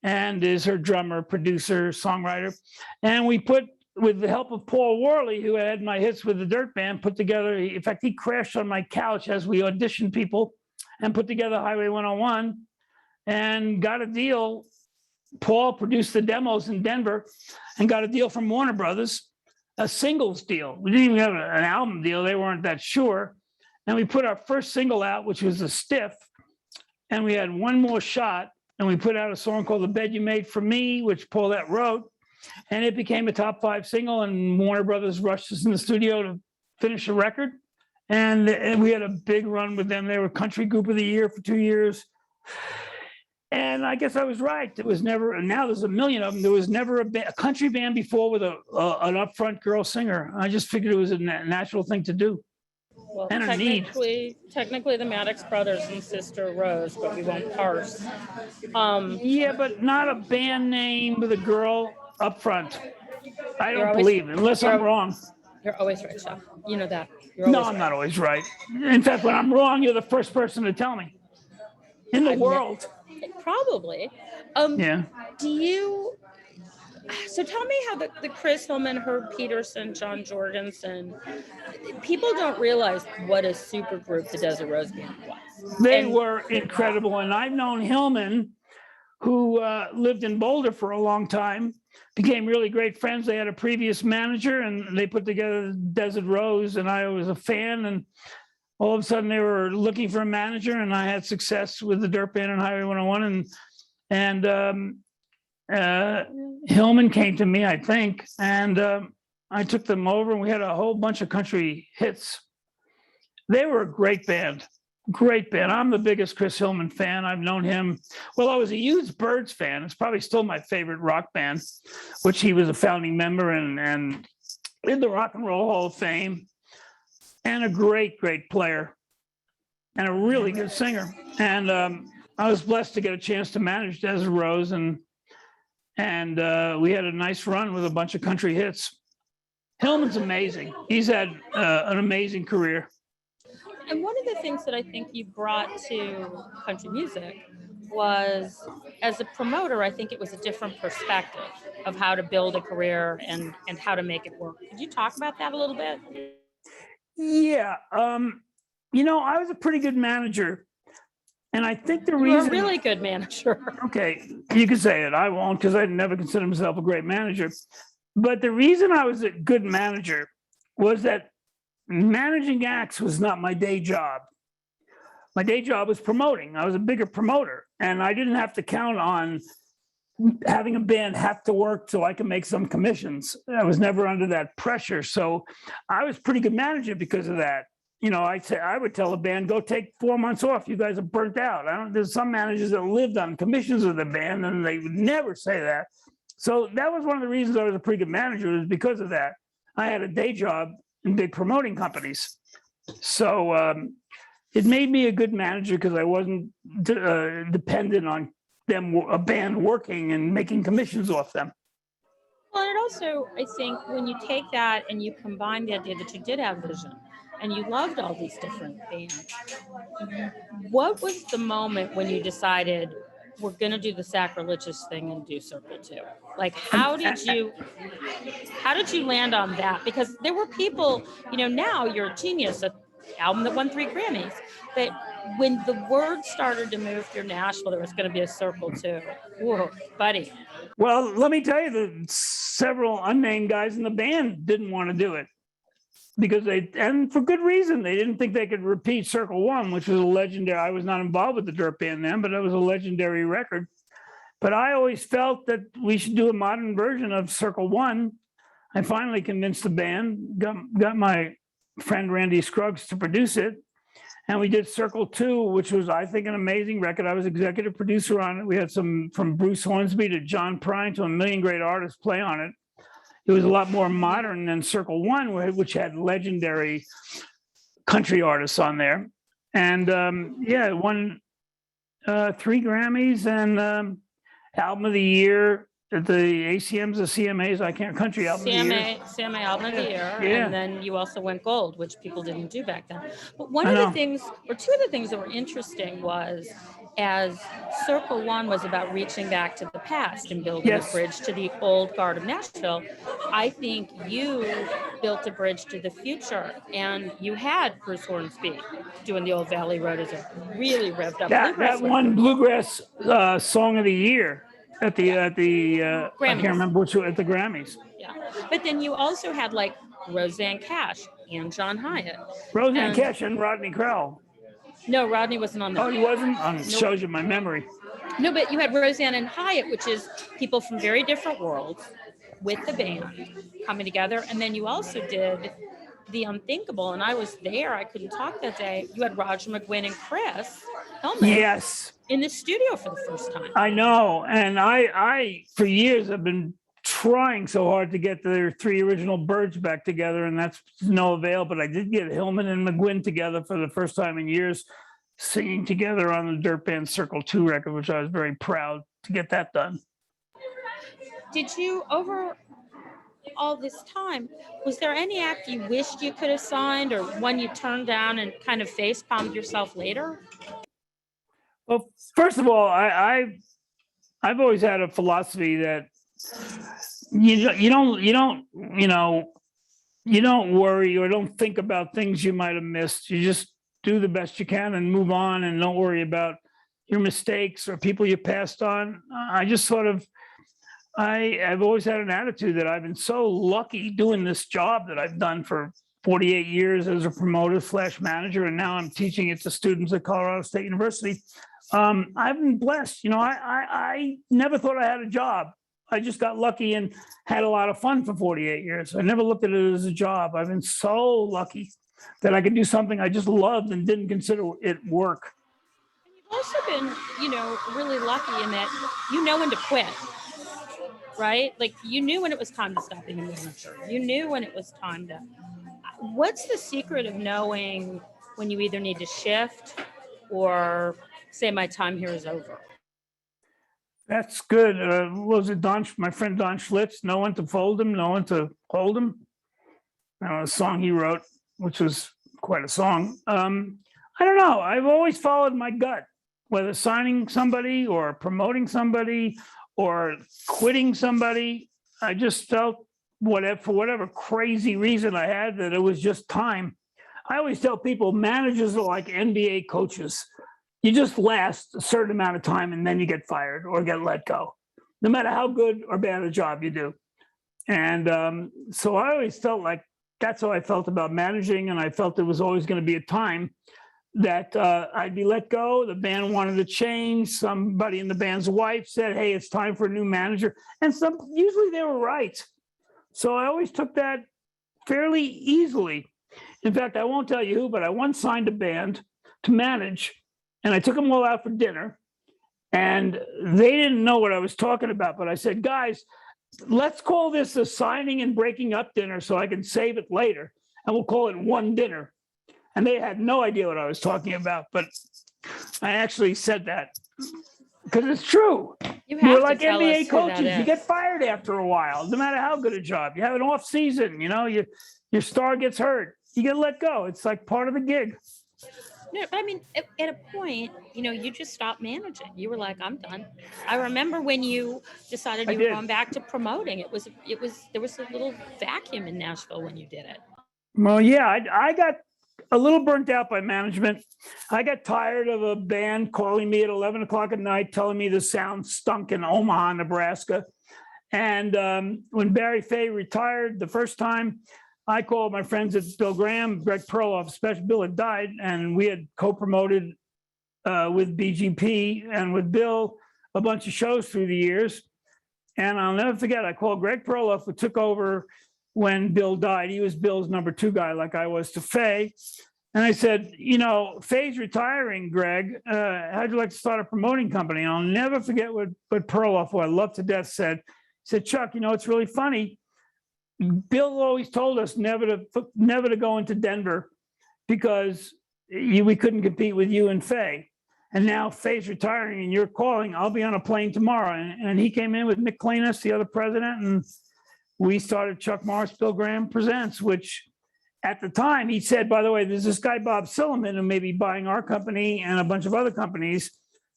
and is her drummer, producer, songwriter. And we put, with the help of Paul Worley, who had my hits with the Dirt Band, put together, in fact, he crashed on my couch as we auditioned people and put together Highway 101 and got a deal. Paul produced the demos in Denver and got a deal from Warner Brothers, a singles deal. We didn't even have an album deal. They weren't that sure. And we put our first single out, which was a stiff. And we had one more shot. And we put out a song called The Bed You Made for Me, which Paulette wrote. And it became a top 5 single. And Warner Brothers rushed us in the studio to finish the record. And we had a big run with them. They were Country Group of the Year for 2 years. And I guess I was right. There was never, and now there's a million of them. There was never a country band before with an upfront girl singer. I just figured it was a natural thing to do. Well, And a need. technically the Maddox brothers and Sister Rose, but we won't parse. Yeah, but not a band name with a girl up front. I You're don't always- believe, unless I'm wrong. You're always right, Chef. You know that. You're No, always I'm right. not always right. In fact, when I'm wrong, you're the first person to tell me in the I've world. Probably. Yeah. Do you? So tell me how the Chris Hillman, Herb Peterson, John Jorgensen, people don't realize what a super group the Desert Rose Band was. They And- were incredible. And I've known Hillman, who lived in Boulder for a long time, became really great friends. They had a previous manager and they put together Desert Rose, and I was a fan. And all of a sudden they were looking for a manager, and I had success with the Dirt Band and Highway 101. And Hillman came to me, I think, and I took them over and we had a whole bunch of country hits. They were a great band. Great band. I'm the biggest Chris Hillman fan. I've known him. Well, I was a huge Byrds fan. It's probably still my favorite rock band, which he was a founding member and in the Rock and Roll Hall of Fame, and a great, great player and a really good singer. And I was blessed to get a chance to manage Desert Rose, and we had a nice run with a bunch of country hits. Hillman's amazing. He's had an amazing career. And one of the things that I think you brought to country music was, as a promoter, I think it was a different perspective of how to build a career and how to make it work. Could you talk about that a little bit? Yeah. You know, I was a pretty good manager. And I think the You're reason. a really good manager. Okay, you can say it. I won't, because I never consider myself a great manager. But the reason I was a good manager was that managing acts was not my day job. My day job was promoting. I was a bigger promoter, and I didn't have to count on having a band have to work so I could make some commissions. I was never under that pressure. So I was a pretty good manager because of that. You know, I would tell a band, go take 4 months off. You guys are burnt out. There's some managers that lived on commissions with the band, and they would never say that. So that was one of the reasons I was a pretty good manager, was because of that. I had a day job in big promoting companies. So it made me a good manager because I wasn't dependent on a band working and making commissions off them. Well, and also, I think when you take that and you combine the idea that you did have vision and you loved all these different bands, what was the moment when you decided we're going to do the sacrilegious thing and do Circle 2? Like, how did you land on that? Because there were people, you know, now you're a genius, an album that won 3 Grammys, but when the word started to move through Nashville, there was going to be a Circle 2. Whoa, buddy. Well, let me tell you that several unnamed guys in the band didn't want to do it because and for good reason. They didn't think they could repeat Circle 1, which was a legendary. I was not involved with the Dirt Band then, but it was a legendary record. But I always felt that we should do a modern version of Circle 1. I finally convinced the band, got my friend Randy Scruggs to produce it. And we did Circle 2, which was, I think, an amazing record. I was executive producer on it. We had some from Bruce Hornsby to John Prine to a million great artists play on it. It was a lot more modern than Circle 1, which had legendary country artists on there. And yeah, it won 3 Grammys and Album of the Year at the ACMs, the CMAs, I can't, Country Album of the Year. CMA Album of the Year, Yeah. and then you also went gold, which people didn't do back then. But one I of the know. things, or two of the things that were interesting was, as Circle 1 was about reaching back to the past and building Yes. a bridge to the old guard of Nashville, I think you built a bridge to the future, and you had Bruce Hornsby doing the Old Valley Road as a really revved up That bluegrass won Bluegrass Song of the Year at the I Grammys. can't remember which at the Grammys. Yeah, but then you also had like Roseanne Cash and John Hyatt. Roseanne And- Cash and Rodney Crowell. No, Rodney wasn't on that. Oh, he wasn't? Shows you my memory. No, but you had Roseanne and Hyatt, which is people from very different worlds with the band coming together. And then you also did the unthinkable. And I was there. I couldn't talk that day. You had Roger McGuinn and Chris Hellman Yes, in the studio for the first time. I know. And I for years have been trying so hard to get their 3 original Birds back together, and that's no avail. But I did get Hillman and McGuinn together for the first time in years, singing together on the Dirt Band Circle 2 record, which I was very proud to get that done. Did you, over all this time, was there any act you wished you could have signed or one you turned down and kind of face palmed yourself later? Well, first of all, I've always had a philosophy that you don't worry or don't think about things you might have missed. You just do the best you can and move on, and don't worry about your mistakes or people you passed on. I just sort of, I've always had an attitude that I've been so lucky doing this job that I've done for 48 years as a promoter / manager, and now I'm teaching it to students at Colorado State University. I've been blessed. I never thought I had a job. I just got lucky and had a lot of fun for 48 years. I never looked at it as a job. I've been so lucky that I could do something I just loved and didn't consider it work. You've also been, really lucky in that you know when to quit, right? Like you knew when it was time to stop being a manager. You knew when it was time to. What's the secret of knowing when you either need to shift or say my time here is over? That's good. What was it, my friend Don Schlitz? Know when to fold him, know when to hold him. A song he wrote, which was quite a song. I don't know. I've always followed my gut, whether signing somebody or promoting somebody or quitting somebody. I just felt for whatever crazy reason I had, that it was just time. I always tell people managers are like NBA coaches. You just last a certain amount of time and then you get fired or get let go, no matter how good or bad a job you do. And so I always felt like that's how I felt about managing. And I felt there was always going to be a time that I'd be let go. The band wanted to change. Somebody in the band's wife said, hey, it's time for a new manager. And usually they were right. So I always took that fairly easily. In fact, I won't tell you who, but I once signed a band to manage. And I took them all out for dinner, and they didn't know what I was talking about. But I said, guys, let's call this a signing and breaking up dinner so I can save it later. And we'll call it one dinner. And they had no idea what I was talking about. But I actually said that because it's true. We're like NBA coaches. You get fired after a while, no matter how good a job. You have an off season, your star gets hurt. You get let go. It's like part of the gig. No, but I mean, at a point, you just stopped managing. You were like, I'm done. I remember when you decided you were going back to promoting. There was a little vacuum in Nashville when you did it. Well, yeah, I got a little burnt out by management. I got tired of a band calling me at 11 o'clock at night, telling me the sound stunk in Omaha, Nebraska. And when Barry Fay retired the first time, I called my friends at Bill Graham, Greg Perloff, special. Bill had died, and we had co-promoted with BGP and with Bill a bunch of shows through the years. And I'll never forget, I called Greg Perloff, who took over when Bill died. He was Bill's number 2 guy, like I was to Fay. And I said, Faye's retiring, Greg. How'd you like to start a promoting company? And I'll never forget what Perloff, who I love to death, said. He said, Chuck, it's really funny. Bill always told us never to go into Denver because we couldn't compete with you and Faye. And now Faye's retiring and you're calling. I'll be on a plane tomorrow. And he came in with Mick Cleanis, the other president, and we started Chuck Morris Bill Graham Presents, which at the time he said, by the way, there's this guy, Bob Silliman, who may be buying our company and a bunch of other companies.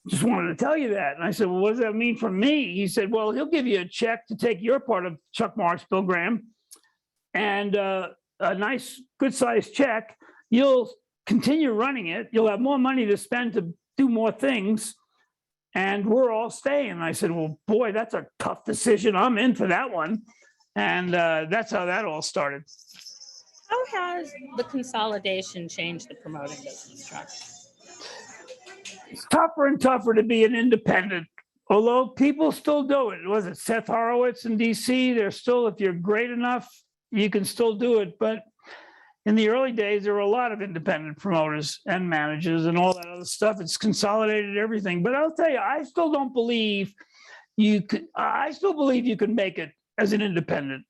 Just wanted to tell you that. And I said, well, what does that mean for me? He said, well, he'll give you a check to take your part of Chuck Morris Bill Graham and a nice, good sized check. You'll continue running it. You'll have more money to spend to do more things. And we're all staying. And I said, well, boy, that's a tough decision. I'm in for that one. And that's how that all started. How has the consolidation changed the promoting business, Chuck? It's tougher and tougher to be an independent, although people still do it. Was it Seth Horowitz in DC? They're still, if you're great enough, you can still do it. But in the early days, there were a lot of independent promoters and managers and all that other stuff. It's consolidated everything. But I'll tell you, I still don't believe you could. I still believe you can make it as an independent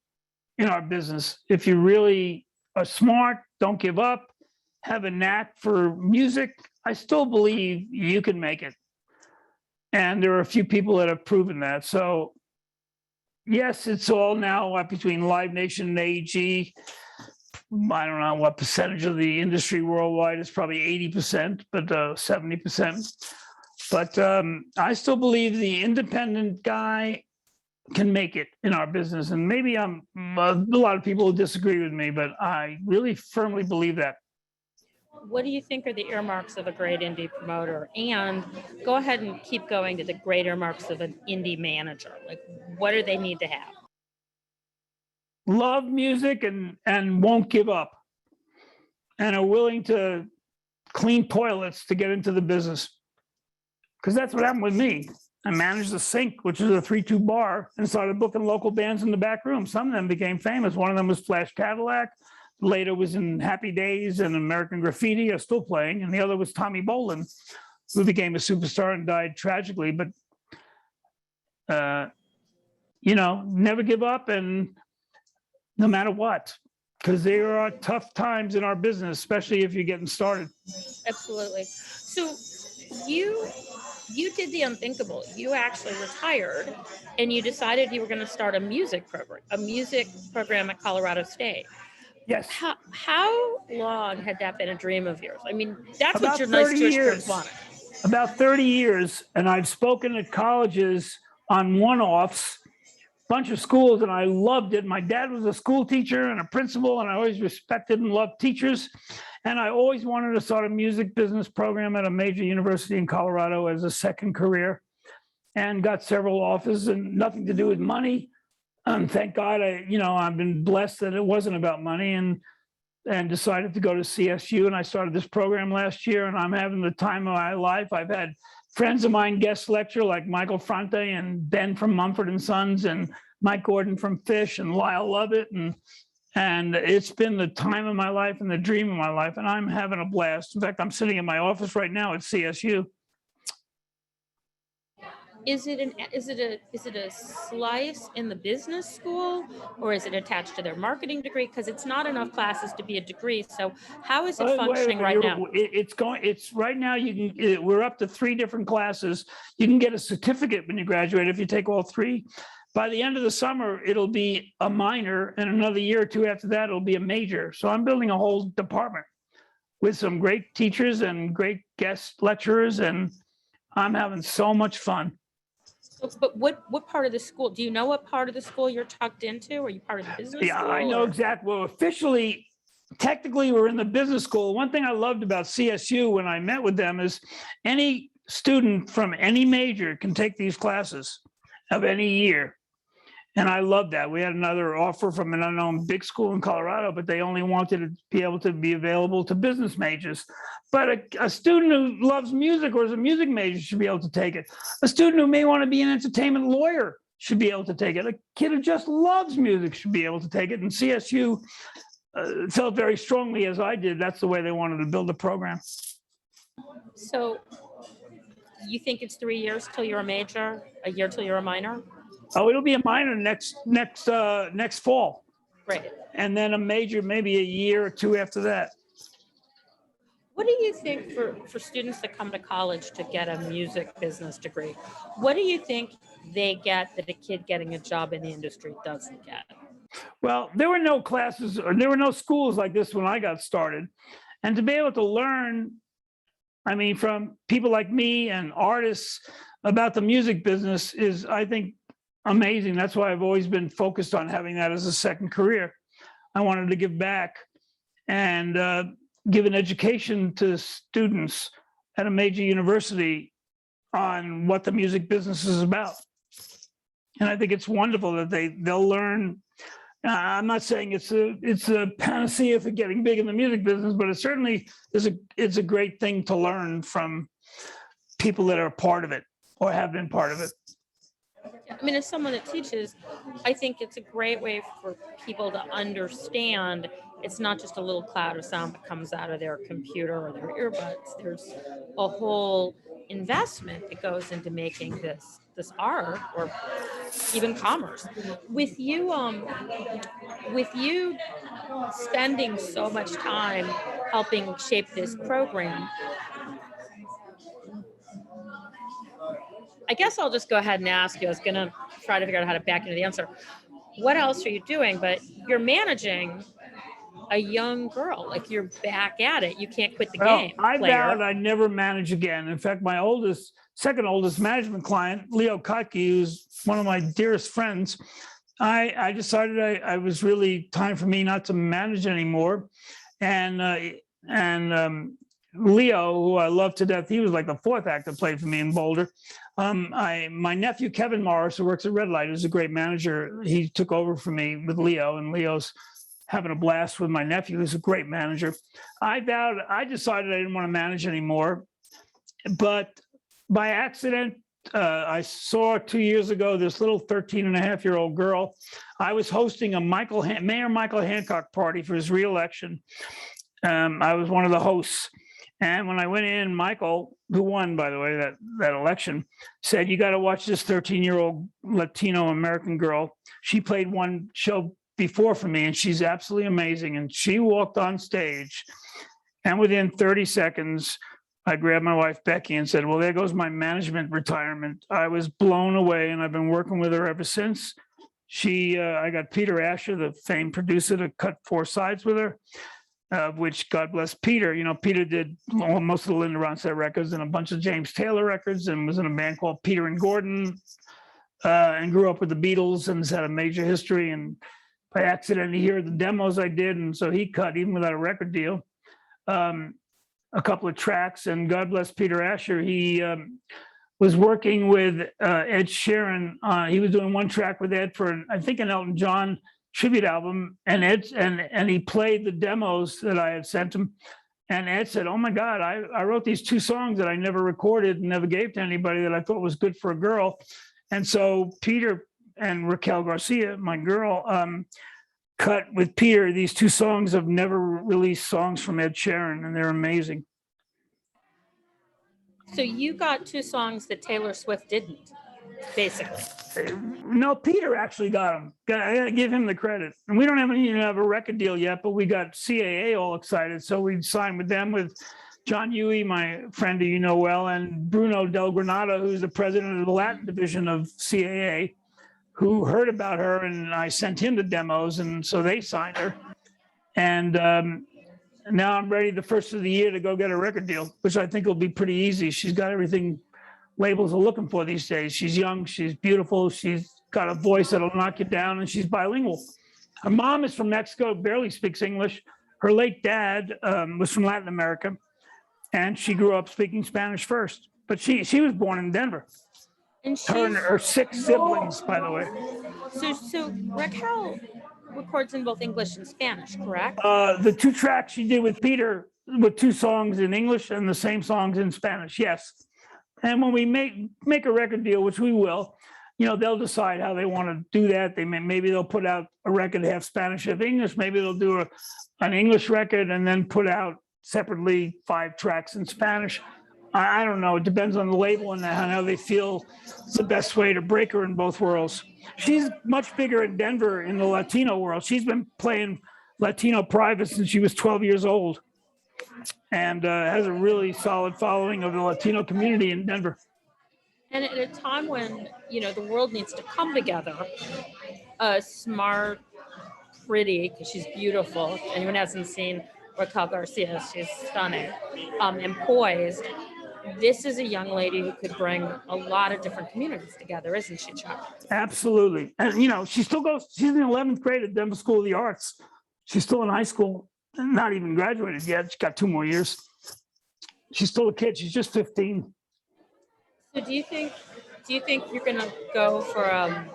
in our business if you really are smart, don't give up, have a knack for music. I still believe you can make it. And there are a few people that have proven that. So yes, it's all now between Live Nation and AEG. I don't know what percentage of the industry worldwide is, probably 80%, but 70%. But I still believe the independent guy can make it in our business. And maybe a lot of people will disagree with me, but I really firmly believe that. What do you think are the earmarks of a great indie promoter? And go ahead and keep going to the great earmarks of an indie manager. Like, what do they need to have? Love music and won't give up and are willing to clean toilets to get into the business. Because that's what happened with me. I managed the Sink, which is a 3-2 bar, and started booking local bands in the back room. Some of them became famous. One of them was Flash Cadillac. Later was in Happy Days and American Graffiti, are still playing. And the other was Tommy Bolin, who became a superstar and died tragically. But, never give up, and no matter what, because there are tough times in our business, especially if you're getting started. Absolutely. So you did the unthinkable. You actually retired and you decided you were going to start a music program at Colorado State. Yes. How long had that been a dream of yours? I mean, that's About what your nice 30 Jewish years. parents wanted. About 30 years, and I've spoken at colleges on one-offs, bunch of schools, and I loved it. My dad was a school teacher and a principal, and I always respected and loved teachers. And I always wanted to start a music business program at a major university in Colorado as a second career, and got several offers, and nothing to do with money. Thank God, I've been blessed that it wasn't about money, and decided to go to CSU. And I started this program last year, and I'm having the time of my life. I've had friends of mine guest lecture, like Michael Fronte and Ben from Mumford & Sons and Mike Gordon from Fish and Lyle Lovett. And it's been the time of my life and the dream of my life. And I'm having a blast. In fact, I'm sitting in my office right now at CSU. Is it a slice in the business school, or is it attached to their marketing degree? Because it's not enough classes to be a degree. So how is it functioning right now? It's right now. We're up to 3 different classes. You can get a certificate when you graduate if you take all 3. By the end of the summer, it'll be a minor, and another year or 2 after that, it'll be a major. So I'm building a whole department with some great teachers and great guest lecturers, and I'm having so much fun. But what part of the school? Do you know what part of the school you're tucked into? Are you part of the business Yeah, school? I know exactly. Well, officially, technically, we're in the business school. One thing I loved about CSU when I met with them is any student from any major can take these classes of any year. And I love that. We had another offer from an unknown big school in Colorado, but they only wanted to be able to be available to business majors. But a student who loves music or is a music major should be able to take it. A student who may want to be an entertainment lawyer should be able to take it. A kid who just loves music should be able to take it. And CSU felt very strongly as I did. That's the way they wanted to build the program. So you think it's 3 years till you're a major, a year till you're a minor? Oh, it'll be a minor next fall, Right. and then a major maybe a year or two after that. What do you think for students that come to college to get a music business degree? What do you think they get that a kid getting a job in the industry doesn't get? Well, there were no classes or there were no schools like this when I got started. And to be able to learn, I mean, from people like me and artists about the music business is, I think, amazing. That's why I've always been focused on having that as a second career. I wanted to give back and give an education to students at a major university on what the music business is about. And I think it's wonderful that they'll learn. I'm not saying it's a panacea for getting big in the music business, but it certainly it's a great thing to learn from people that are part of it or have been part of it. I mean, as someone that teaches, I think it's a great way for people to understand it's not just a little cloud of sound that comes out of their computer or their earbuds. There's a whole investment that goes into making this art or even commerce. With you spending so much time helping shape this program, I guess I'll just go ahead and ask you. I was going to try to figure out how to back into the answer. What else are you doing? But you're managing a young girl, like you're back at it. You can't quit the game. I vowed I'd never manage again. In fact, my second oldest management client, Leo Kotke, who's one of my dearest friends, I decided I was really time for me not to manage anymore. And Leo, who I love to death, he was like the fourth actor played for me in Boulder. My nephew, Kevin Morris, who works at Red Light, is a great manager. He took over for me with Leo, and Leo's having a blast with my nephew, who's a great manager. I decided I didn't want to manage anymore, but by accident, I saw 2 years ago this little 13-and-a-half-year-old girl. I was hosting a Mayor Michael Hancock party for his reelection. I was one of the hosts. And when I went in, Michael, who won, by the way, that election, said, "You got to watch this 13-year-old Latino American girl. She played one show before for me, and she's absolutely amazing." And she walked on stage, and within 30 seconds, I grabbed my wife, Becky, and said, "Well, there goes my management retirement." I was blown away, and I've been working with her ever since. I got Peter Asher, the famed producer, to cut 4 sides with her. Which, God bless Peter. You know, Peter did most of the Linda Ronstadt records and a bunch of James Taylor records, and was in a band called Peter and Gordon, and grew up with the Beatles and has had a major history. And by accident, he heard the demos I did, and so he cut, even without a record deal, a couple of tracks. And God bless Peter Asher. He was working with Ed Sheeran. He was doing one track with Ed for, I think, an Elton John tribute album, and he played the demos that I had sent him, and Ed said, "Oh my God, I wrote these 2 songs that I never recorded and never gave to anybody that I thought was good for a girl." And so Peter and Raquel Garcia, my girl, cut with Peter these 2 songs of never released songs from Ed Sheeran, and they're amazing. So you got 2 songs that Taylor Swift didn't, basically. No, Peter actually got them. I gotta give him the credit. And we don't even have a record deal yet, but we got CAA all excited. So we signed with them, with John Huey, my friend who you know well, and Bruno Del Granada, who's the president of the Latin division of CAA, who heard about her, and I sent him the demos, and so they signed her. And now I'm ready the first of the year to go get a record deal, which I think will be pretty easy. She's got everything labels are looking for these days. She's young, she's beautiful, she's got a voice that'll knock you down, and she's bilingual. Her mom is from Mexico, barely speaks English. Her late dad was from Latin America, and she grew up speaking Spanish first. But she was born in Denver. And Her and her 6 siblings, by the way. So Raquel records in both English and Spanish, correct? The 2 tracks she did with Peter were 2 songs in English and the same songs in Spanish, yes. And when we make a record deal, which we will, they'll decide how they want to do that. Maybe they'll put out a record half Spanish, half English. Maybe they'll do an English record and then put out separately 5 tracks in Spanish. I don't know. It depends on the label and how they feel it's the best way to break her in both worlds. She's much bigger in Denver in the Latino world. She's been playing Latino private since she was 12 years old, and has a really solid following of the Latino community in Denver. And at a time when, the world needs to come together, smart, pretty, because she's beautiful. If anyone hasn't seen Raquel Garcia, she's stunning, and poised. This is a young lady who could bring a lot of different communities together, isn't she, Chuck? Absolutely. And, she's in the 11th grade at Denver School of the Arts. She's still in high school, not even graduated yet. She's got 2 more years. She's still a kid. She's just 15. So do you think you're going to go for a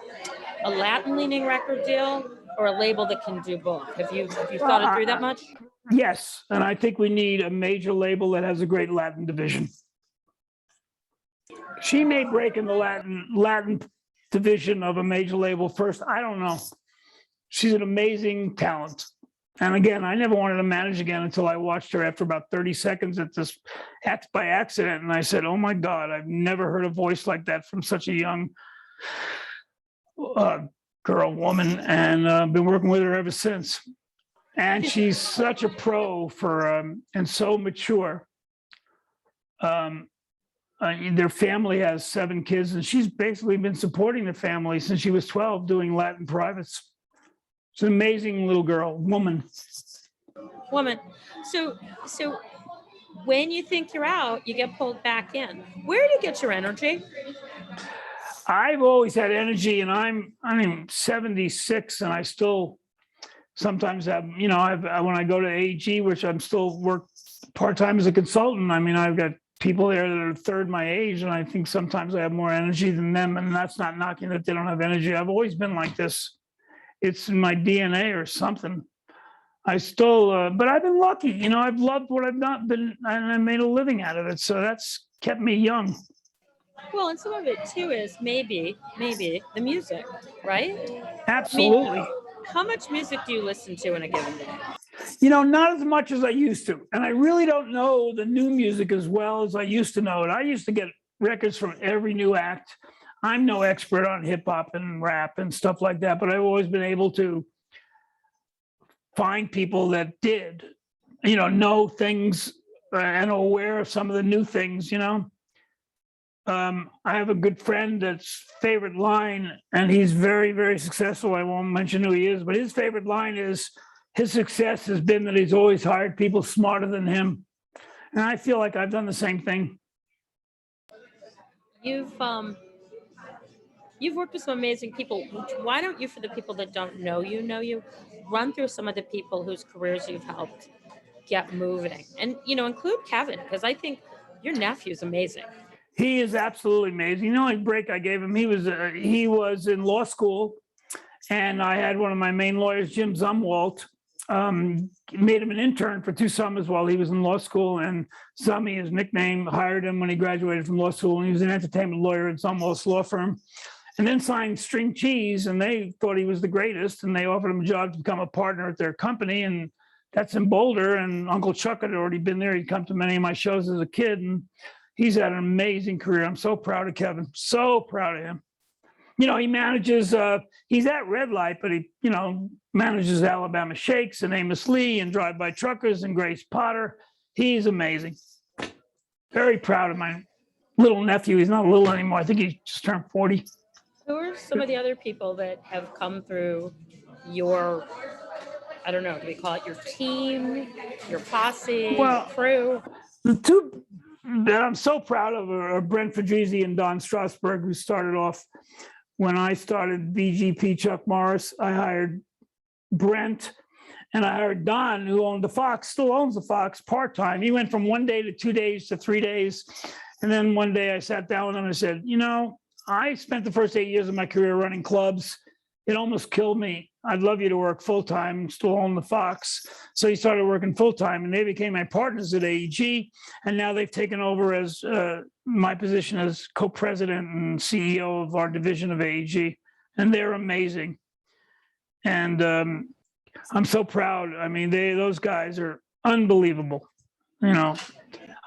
Latin-leaning record deal or a label that can do both? Have you thought it through that much? Yes, and I think we need a major label that has a great Latin division. She may break in the Latin division of a major label first. I don't know. She's an amazing talent. And again, I never wanted to manage again until I watched her after about 30 seconds by accident. And I said, oh my God, I've never heard a voice like that from such a young woman. And I've been working with her ever since. And she's such a pro and so mature. Their family has 7 kids, and she's basically been supporting the family since she was 12, doing Latin privates. She's an amazing little woman. So when you think you're out, you get pulled back in. Where do you get your energy? I've always had energy, and I'm 76, and I still sometimes have, when I go to AEG, which I'm still work part-time as a consultant, I've got people there that are third my age, and I think sometimes I have more energy than them, and that's not knocking that they don't have energy. I've always been like this. It's in my DNA or something. I still, but I've been lucky. I've loved what I've not been, and I made a living out of it. So that's kept me young. Well, and some of it too is maybe the music, right? Absolutely. How much music do you listen to in a given day? Not as much as I used to. And I really don't know the new music as well as I used to know it. I used to get records from every new act. I'm no expert on hip hop and rap and stuff like that, but I've always been able to find people that did, know things and are aware of some of the new things, I have a good friend that's favorite line, and he's very, very successful. I won't mention who he is, but his favorite line is, his success has been that he's always hired people smarter than him. And I feel like I've done the same thing. You've worked with some amazing people. Why don't you, for the people that don't know you, run through some of the people whose careers you've helped get moving, and include Kevin, because I think your nephew's amazing. He is absolutely amazing. The only break I gave him, he was in law school, and I had one of my main lawyers, Jim Zumwalt, made him an intern for 2 summers while he was in law school, and Zummy, his nickname, hired him when he graduated from law school, and he was an entertainment lawyer at Zumwalt's law firm, and then signed String Cheese, and they thought he was the greatest, and they offered him a job to become a partner at their company, and that's in Boulder, and Uncle Chuck had already been there. He'd come to many of my shows as a kid, and he's had an amazing career. I'm so proud of Kevin, so proud of him. He manages, he's at Red Light, but he, manages Alabama Shakes and Amos Lee and Drive By Truckers and Grace Potter. He's amazing. Very proud of my little nephew. He's not little anymore. I think he just turned 40. Who are some of the other people that have come through your, I don't know, do we call it your team, your posse, crew? The 2 that I'm so proud of are Brent Fadrizi and Don Strasberg, who started off when I started BGP Chuck Morris. I hired Brent, and I hired Don, who owned the Fox, still owns the Fox part-time. He went from 1 day to 2 days to 3 days. And then one day I sat down with him and I said, I spent the first 8 years of my career running clubs. It almost killed me. I'd love you to work full-time, still own the Fox. So he started working full-time and they became my partners at AEG. And now they've taken over as my position as co-president and CEO of our division of AEG. And they're amazing. And I'm so proud. I mean, those guys are unbelievable. You know,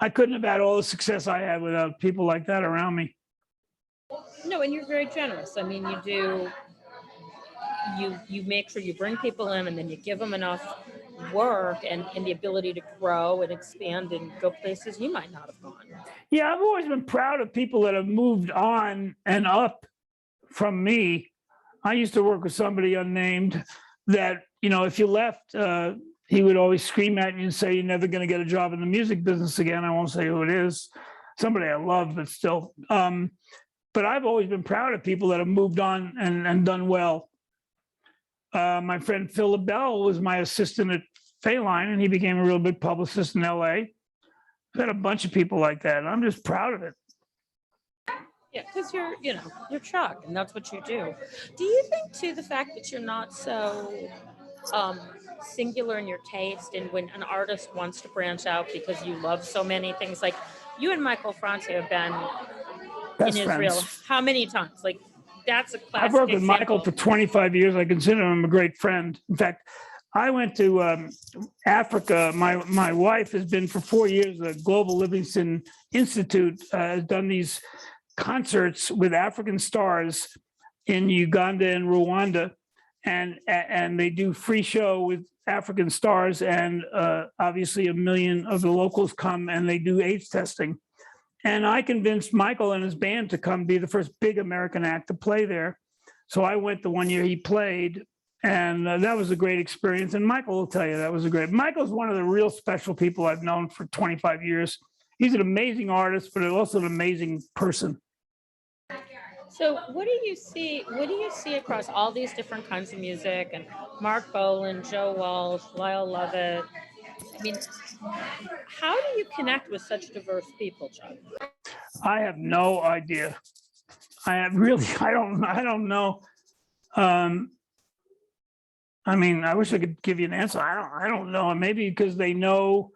I couldn't have had all the success I had without people like that around me. No, and you're very generous. I mean, you make sure you bring people in and then you give them enough work and the ability to grow and expand and go places you might not have gone. Yeah, I've always been proud of people that have moved on and up from me. I used to work with somebody unnamed that, you know, if you left, he would always scream at you and say, you're never going to get a job in the music business again. I won't say who it is. Somebody I love, but still. But I've always been proud of people that have moved on and done well. My friend Phil LaBelle was my assistant at Phaline, and he became a real big publicist in LA. I've had a bunch of people like that, and I'm just proud of it. Yeah, because you're Chuck, and that's what you do. Do you think too the fact that you're not so singular in your taste, and when an artist wants to branch out because you love so many things, like you and Michael Franti have been Best in Israel friends. how many times? Like that's a classic I've worked with example. Michael for 25 years. I consider him a great friend. In fact, I went to Africa. My wife has been for 4 years. The Global Livingston Institute has done these concerts with African stars in Uganda and Rwanda, and they do free show with African stars, and obviously 1 million of the locals come and they do AIDS testing. And I convinced Michael and his band to come be the first big American act to play there. So I went the 1 year he played, and that was a great experience. And Michael will tell you that was a great. Michael's one of the real special people I've known for 25 years. He's an amazing artist, but also an amazing person. So what do you see across all these different kinds of music, and Mark Bolan, Joe Walsh, Lyle Lovett? I mean, how do you connect with such diverse people, Chuck? I have no idea. I don't know. I mean, I wish I could give you an answer. I don't know. And maybe because they know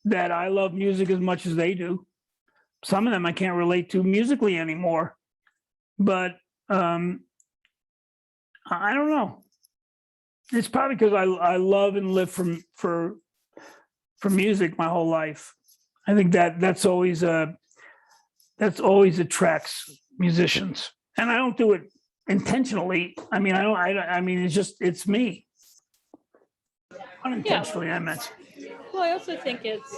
that I love music as much as they do. Some of them I can't relate to musically anymore. But I don't know. It's probably because I love and live for music my whole life. I think that's always attracts musicians, and I don't do it intentionally. I mean, I mean, it's me. Unintentionally, yeah. I meant. Well, I also think it's,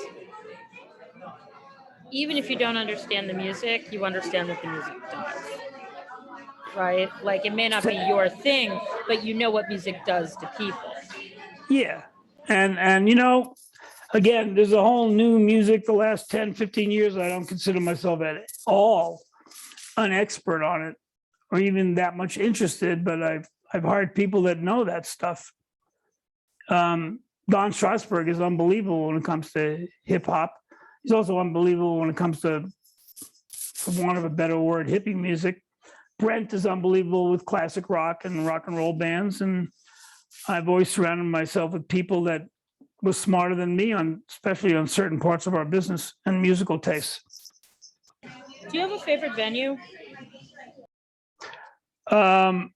even if you don't understand the music, you understand what the music does. Right? Like it may not be your thing, but you know what music does to people. Yeah. And you know, again, there's a whole new music the last 10, 15 years. I don't consider myself at all an expert on it or even that much interested, but I've hired people that know that stuff. Don Strasberg is unbelievable when it comes to hip hop. He's also unbelievable when it comes to, for want of a better word, hippie music. Brent is unbelievable with classic rock and roll bands. And I've always surrounded myself with people that were smarter than me, especially on certain parts of our business and musical tastes. Do you have a favorite venue? The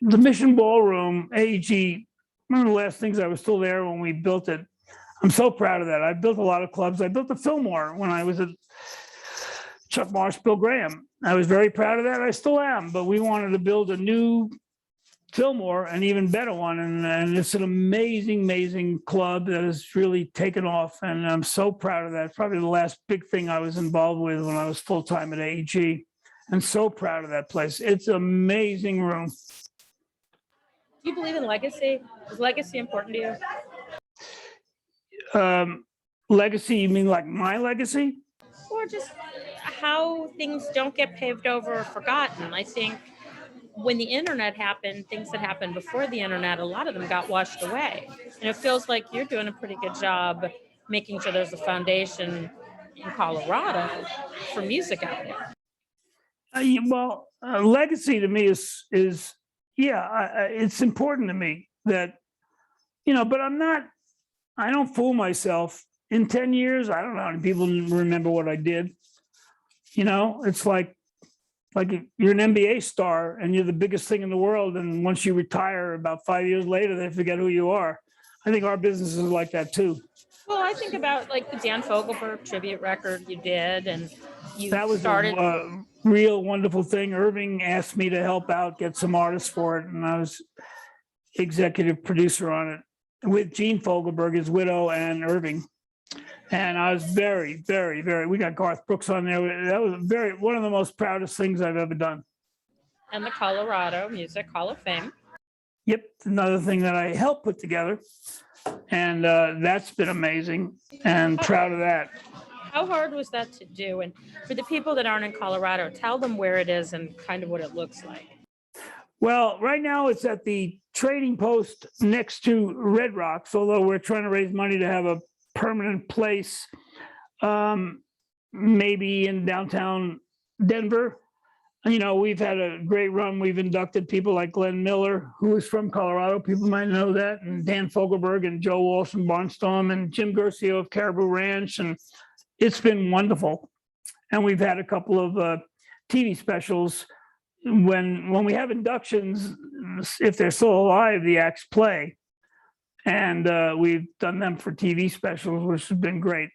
Mission Ballroom, AEG, one of the last things, I was still there when we built it. I'm so proud of that. I built a lot of clubs. I built the Fillmore when I was at Chuck Marsh, Bill Graham. I was very proud of that. I still am, but we wanted to build a new Fillmore, an even better one. And it's an amazing, amazing club that has really taken off. And I'm so proud of that. Probably the last big thing I was involved with when I was full-time at AEG. And so proud of that place. It's an amazing room. Do you believe in legacy? Is legacy important to you? Legacy, you mean like my legacy? Or just how things don't get paved over or forgotten. I think when the internet happened, things that happened before the internet, a lot of them got washed away. And it feels like you're doing a pretty good job making sure there's a foundation in Colorado for music out there. Legacy to me is it's important to me that, but I don't fool myself. In 10 years, I don't know how many people remember what I did. It's like you're an NBA star and you're the biggest thing in the world. And once you retire, about 5 years later, they forget who you are. I think our business is like that too. Well, I think about like the Dan Fogelberg tribute record you did, and you That was started. a real wonderful thing. Irving asked me to help out, get some artists for it, and I was executive producer on it with Gene Fogelberg, his widow, and Irving. And I was very, very, very. We got Garth Brooks on there. That was one of the most proudest things I've ever done. And the Colorado Music Hall of Fame. Yep, another thing that I helped put together, and that's been amazing. And proud of that. How hard was that to do? And for the people that aren't in Colorado, tell them where it is and kind of what it looks like. Well, right now it's at the trading post next to Red Rocks, although we're trying to raise money to have a permanent place, maybe in downtown Denver. We've had a great run. We've inducted people like Glenn Miller, who is from Colorado. People might know that, and Dan Fogelberg and Joe Walsh from Barnstorm and Jim Guercio of Caribou Ranch. And it's been wonderful. And we've had a couple of TV specials. When we have inductions, if they're still alive, the acts play. And we've done them for TV specials, which has been great.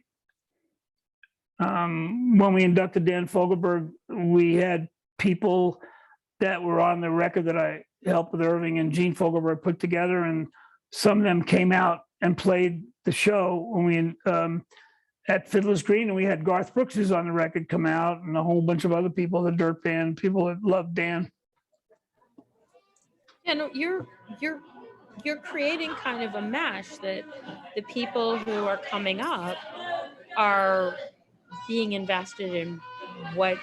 When we inducted Dan Fogelberg, we had people that were on the record that I helped with Irving and Gene Fogelberg put together, and some of them came out and played the show when we at Fiddler's Green, and we had Garth Brooks who's on the record come out, and a whole bunch of other people, the Dirt Band, people that love Dan. And you're creating kind of a mesh that the people who are coming up are being invested in what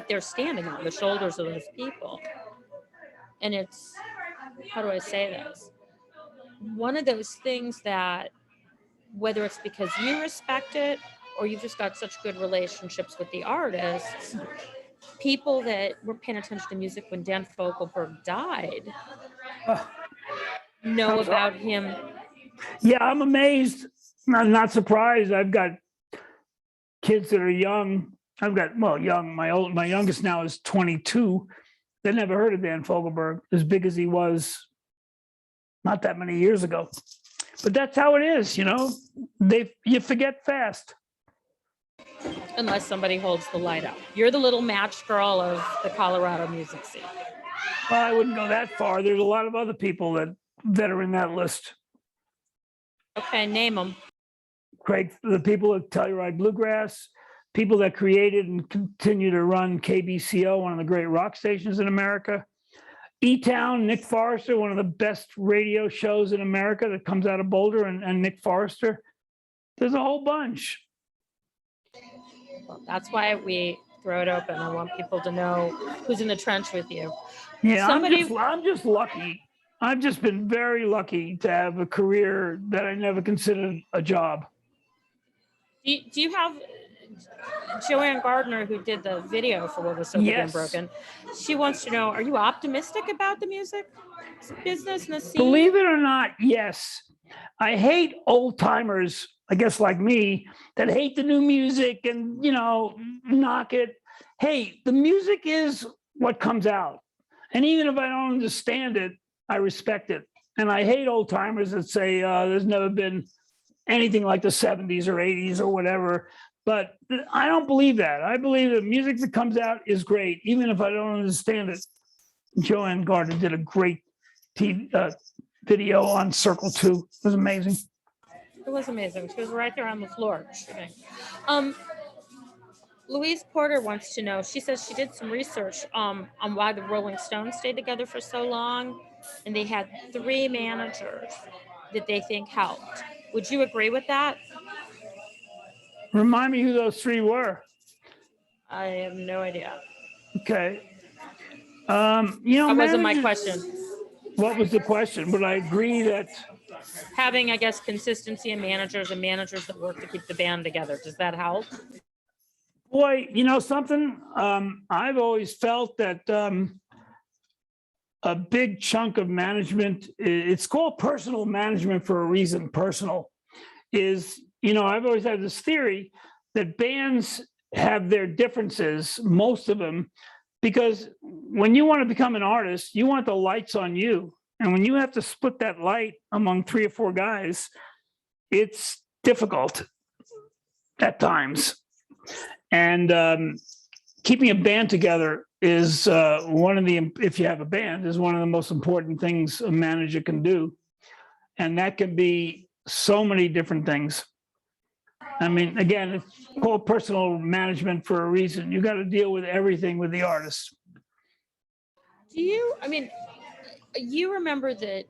they're standing on, the shoulders of those people. And it's, how do I say this? One of those things that, whether it's because you respect it or you've just got such good relationships with the artists, people that were paying attention to music when Dan Fogelberg died know about him. Yeah, I'm amazed. I'm not surprised. I've got kids that are young. Young. My youngest now is 22. They never heard of Dan Fogelberg, as big as he was not that many years ago. But that's how it is, you forget fast. Unless somebody holds the light up. You're the little match girl of the Colorado music scene. Well, I wouldn't go that far. There's a lot of other people that are in that list. Okay, name them. Craig, the people at Telluride Bluegrass, people that created and continue to run KBCO, one of the great rock stations in America. E-Town, Nick Forrester, one of the best radio shows in America that comes out of Boulder, and Nick Forrester. There's a whole bunch. Well, that's why we throw it open. I want people to know who's in the trench with you. Yeah, I'm just lucky. I've just been very lucky to have a career that I never considered a job. Do you have Joanne Gardner, who did the video for What Was So Big and Broken? She wants to know, are you optimistic about the music business and the scene? Believe it or not, yes. I hate old timers, I guess like me, that hate the new music and, knock it. Hey, the music is what comes out. And even if I don't understand it, I respect it. And I hate old timers that say there's never been anything like the 70s or 80s or whatever. But I don't believe that. I believe the music that comes out is great, even if I don't understand it. Joanne Gardner did a great video on Circle 2. It was amazing. It was amazing. She was right there on the floor. Louise Porter wants to know, she says she did some research on why the Rolling Stones stayed together for so long, and they had 3 managers that they think helped. Would you agree with that? Remind me who those 3 were. I have no idea. Okay. That wasn't my question. What was the question? Would I agree that having, I guess, consistency in managers and managers that work to keep the band together, does that help? Boy, something? I've always felt that a big chunk of management, it's called personal management for a reason. Personal is, I've always had this theory that bands have their differences, most of them, because when you want to become an artist, you want the lights on you. And when you have to split that light among 3 or 4 guys, it's difficult at times. And keeping a band together is if you have a band, is one of the most important things a manager can do. And that can be so many different things. I mean, again, it's called personal management for a reason. You got to deal with everything with the artist. You remember the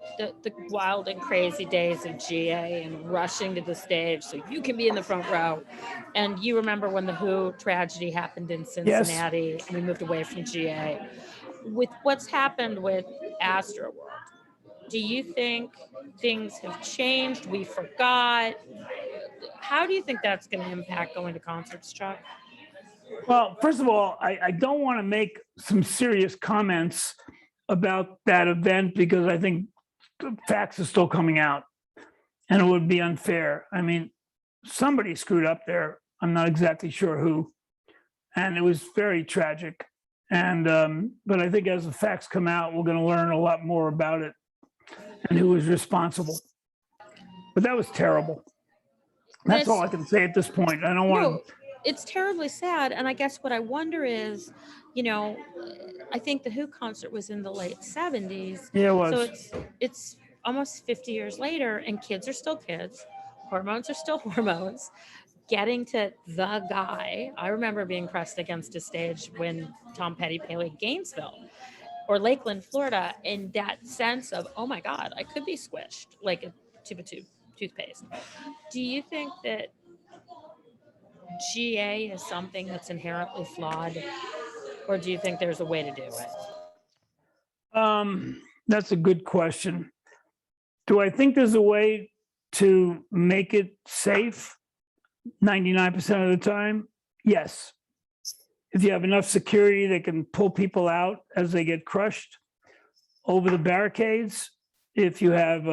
wild and crazy days of GA and rushing to the stage so you can be in the front row. And you remember when the Who tragedy happened in Cincinnati and we moved away from GA. With what's happened with Astroworld, do you think things have changed? We forgot. How do you think that's going to impact going to concerts, Chuck? Well, first of all, I don't want to make some serious comments about that event because I think the facts are still coming out and it would be unfair. I mean, somebody screwed up there. I'm not exactly sure who. And it was very tragic. And but I think as the facts come out, we're going to learn a lot more about it and who was responsible. But that was terrible. That's all I can say at this point. I don't want to. It's terribly sad. And I guess what I wonder is, I think the Who concert was in the late 70s. Yeah, it was. So it's almost 50 years later and kids are still kids. Hormones are still hormones. Getting to the guy. I remember being pressed against a stage when Tom Petty played Gainesville or Lakeland, Florida, and that sense of, oh my God, I could be squished like a tube of toothpaste. Do you think that GA is something that's inherently flawed, or do you think there's a way to do it? That's a good question. Do I think there's a way to make it safe 99% of the time? Yes. If you have enough security that can pull people out as they get crushed over the barricades, if you have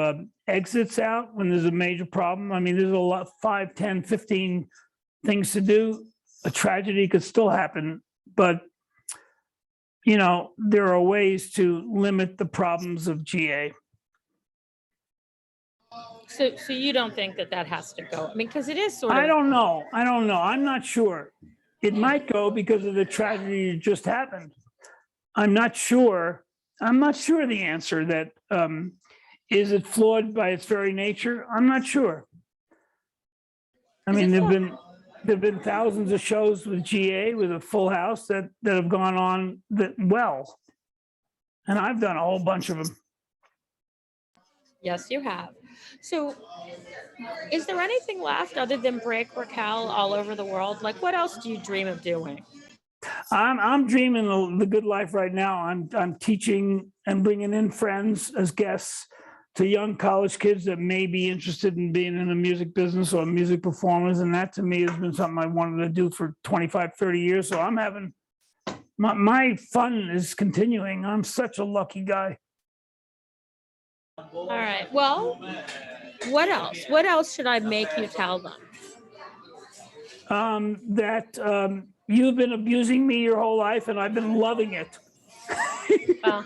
exits out when there's a major problem, I mean, there's a lot, 5, 10, 15 things to do. A tragedy could still happen, but there are ways to limit the problems of GA. So you don't think that has to go? I mean, because it is sort of. I don't know. I'm not sure. It might go because of the tragedy that just happened. I'm not sure the answer that is it flawed by its very nature? I'm not sure. I mean, there've been thousands of shows with GA with a full house that have gone on well, and I've done a whole bunch of them. Yes, you have. So is there anything left other than break Raquel all over the world? Like, what else do you dream of doing? I'm dreaming the good life right now. I'm teaching and bringing in friends as guests to young college kids that may be interested in being in the music business or music performers. And that to me has been something I wanted to do for 25, 30 years. So I'm having, my fun is continuing. I'm such a lucky guy. All right. Well, what else? What else should I make you tell them? That you've been abusing me your whole life and I've been loving it. Well,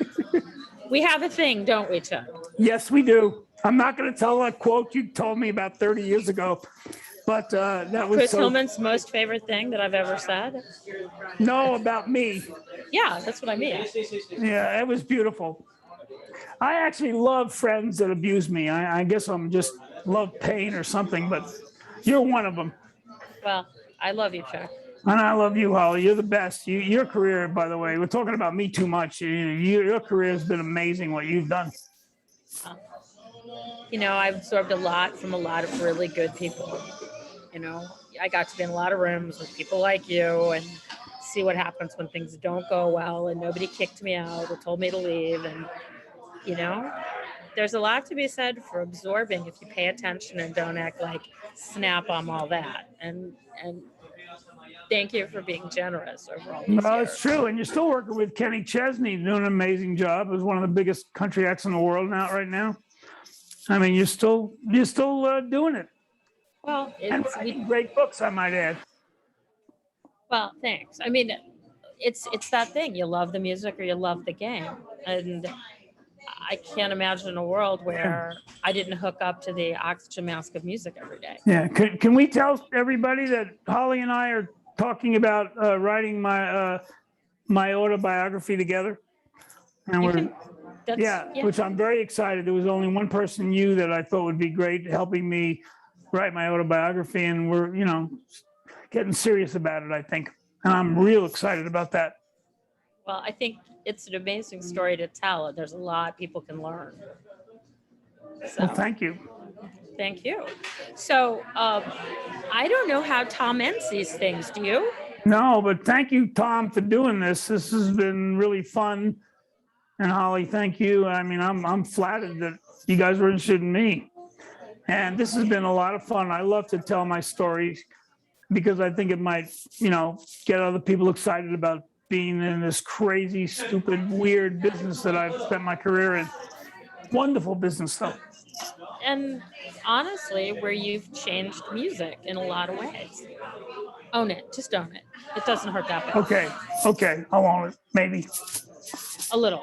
we have a thing, don't we, Chuck? Yes, we do. I'm not going to tell a quote you told me about 30 years ago, but that was Chris Hillman's most favorite thing that I've ever said. No, about me. Yeah, that's what I mean. Yeah, it was beautiful. I actually love friends that abuse me. I guess I'm just love pain or something, but you're one of them. Well, I love you, Chuck. And I love you, Holly. You're the best. Your career, by the way, we're talking about me too much. Your career has been amazing what you've done. I've absorbed a lot from a lot of really good people. I got to be in a lot of rooms with people like you and see what happens when things don't go well and nobody kicked me out or told me to leave. And, there's a lot to be said for absorbing if you pay attention and don't act like snap on all that. And Thank you for being generous over all these No, years. it's true. And you're still working with Kenny Chesney, doing an amazing job. He's one of the biggest country acts in the world now, right now. I mean, you're still doing it. Well, And writing great books, I might add. well, thanks. I mean, it's that thing. You love the music or you love the game, and I can't imagine a world where I didn't hook up to the oxygen mask of music every day. Yeah. Can we tell everybody that Holly and I are talking about writing my my autobiography together? And You we're can- that's, yeah, which I'm very excited. There was only one person, you, that I thought would be great helping me write my autobiography, and we're getting serious about it, I think, and I'm real excited about that. Well, I think it's an amazing story to tell. There's a lot people can learn. So, Well, thank you. thank you. So, I don't know how Tom ends these things. Do you? No, but thank you, Tom, for doing this. This has been really fun. And Holly, thank you. I mean, I'm flattered that you guys were interested in me. And this has been a lot of fun. I love to tell my stories because I think it might, get other people excited about being in this crazy, stupid, weird business that I've spent my career in. Wonderful business, though. And honestly, where you've changed music in a lot of ways. Own it. Just own it. It doesn't hurt that bad. Okay. I'll own it, maybe. A little.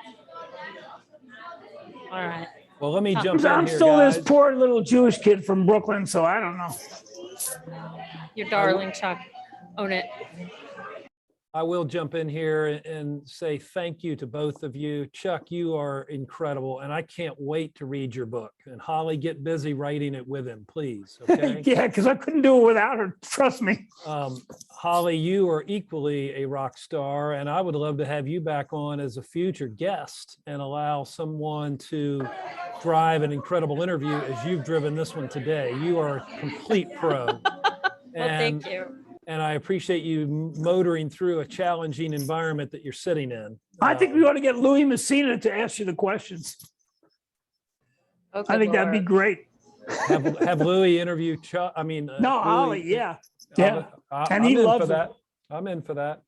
All right. Well, let me jump in I'm here, still guys. this poor little Jewish kid from Brooklyn, so I don't know. Your darling Chuck. Own it. I will jump in here and say thank you to both of you. Chuck, you are incredible, and I can't wait to read your book. And Holly, get busy writing it with him, please. Okay. Yeah, because I couldn't do it without her. Trust me. Holly, you are equally a rock star, and I would love to have you back on as a future guest and allow someone to drive an incredible interview as you've driven this one today. You are a complete pro. Well, thank you. And I appreciate you motoring through a challenging environment that you're sitting in. I think we ought to get Louis Messina to ask you the questions. Oh, I think that'd be Lord. great. Have Louis interview Chuck. I mean, No, Louis, Holly, yeah. And And he loves that. I'm in for that.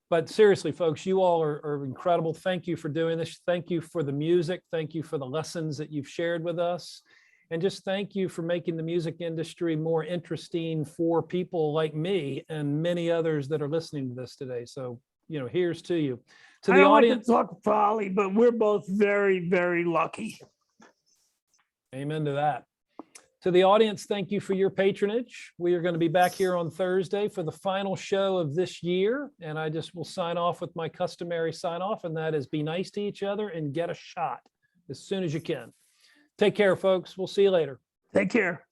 But seriously, folks, you all are incredible. Thank you for doing this. Thank you for the music. Thank you for the lessons that you've shared with us. And just thank you for making the music industry more interesting for people like me and many others that are listening to this today. So, here's to you. To I the don't audience. like to talk for Holly, but we're both very, very lucky. Amen to that. To the audience, thank you for your patronage. We are going to be back here on Thursday for the final show of this year. And I just will sign off with my customary sign off, and that is be nice to each other and get a shot as soon as you can. Take care, folks. We'll see you later. Take care.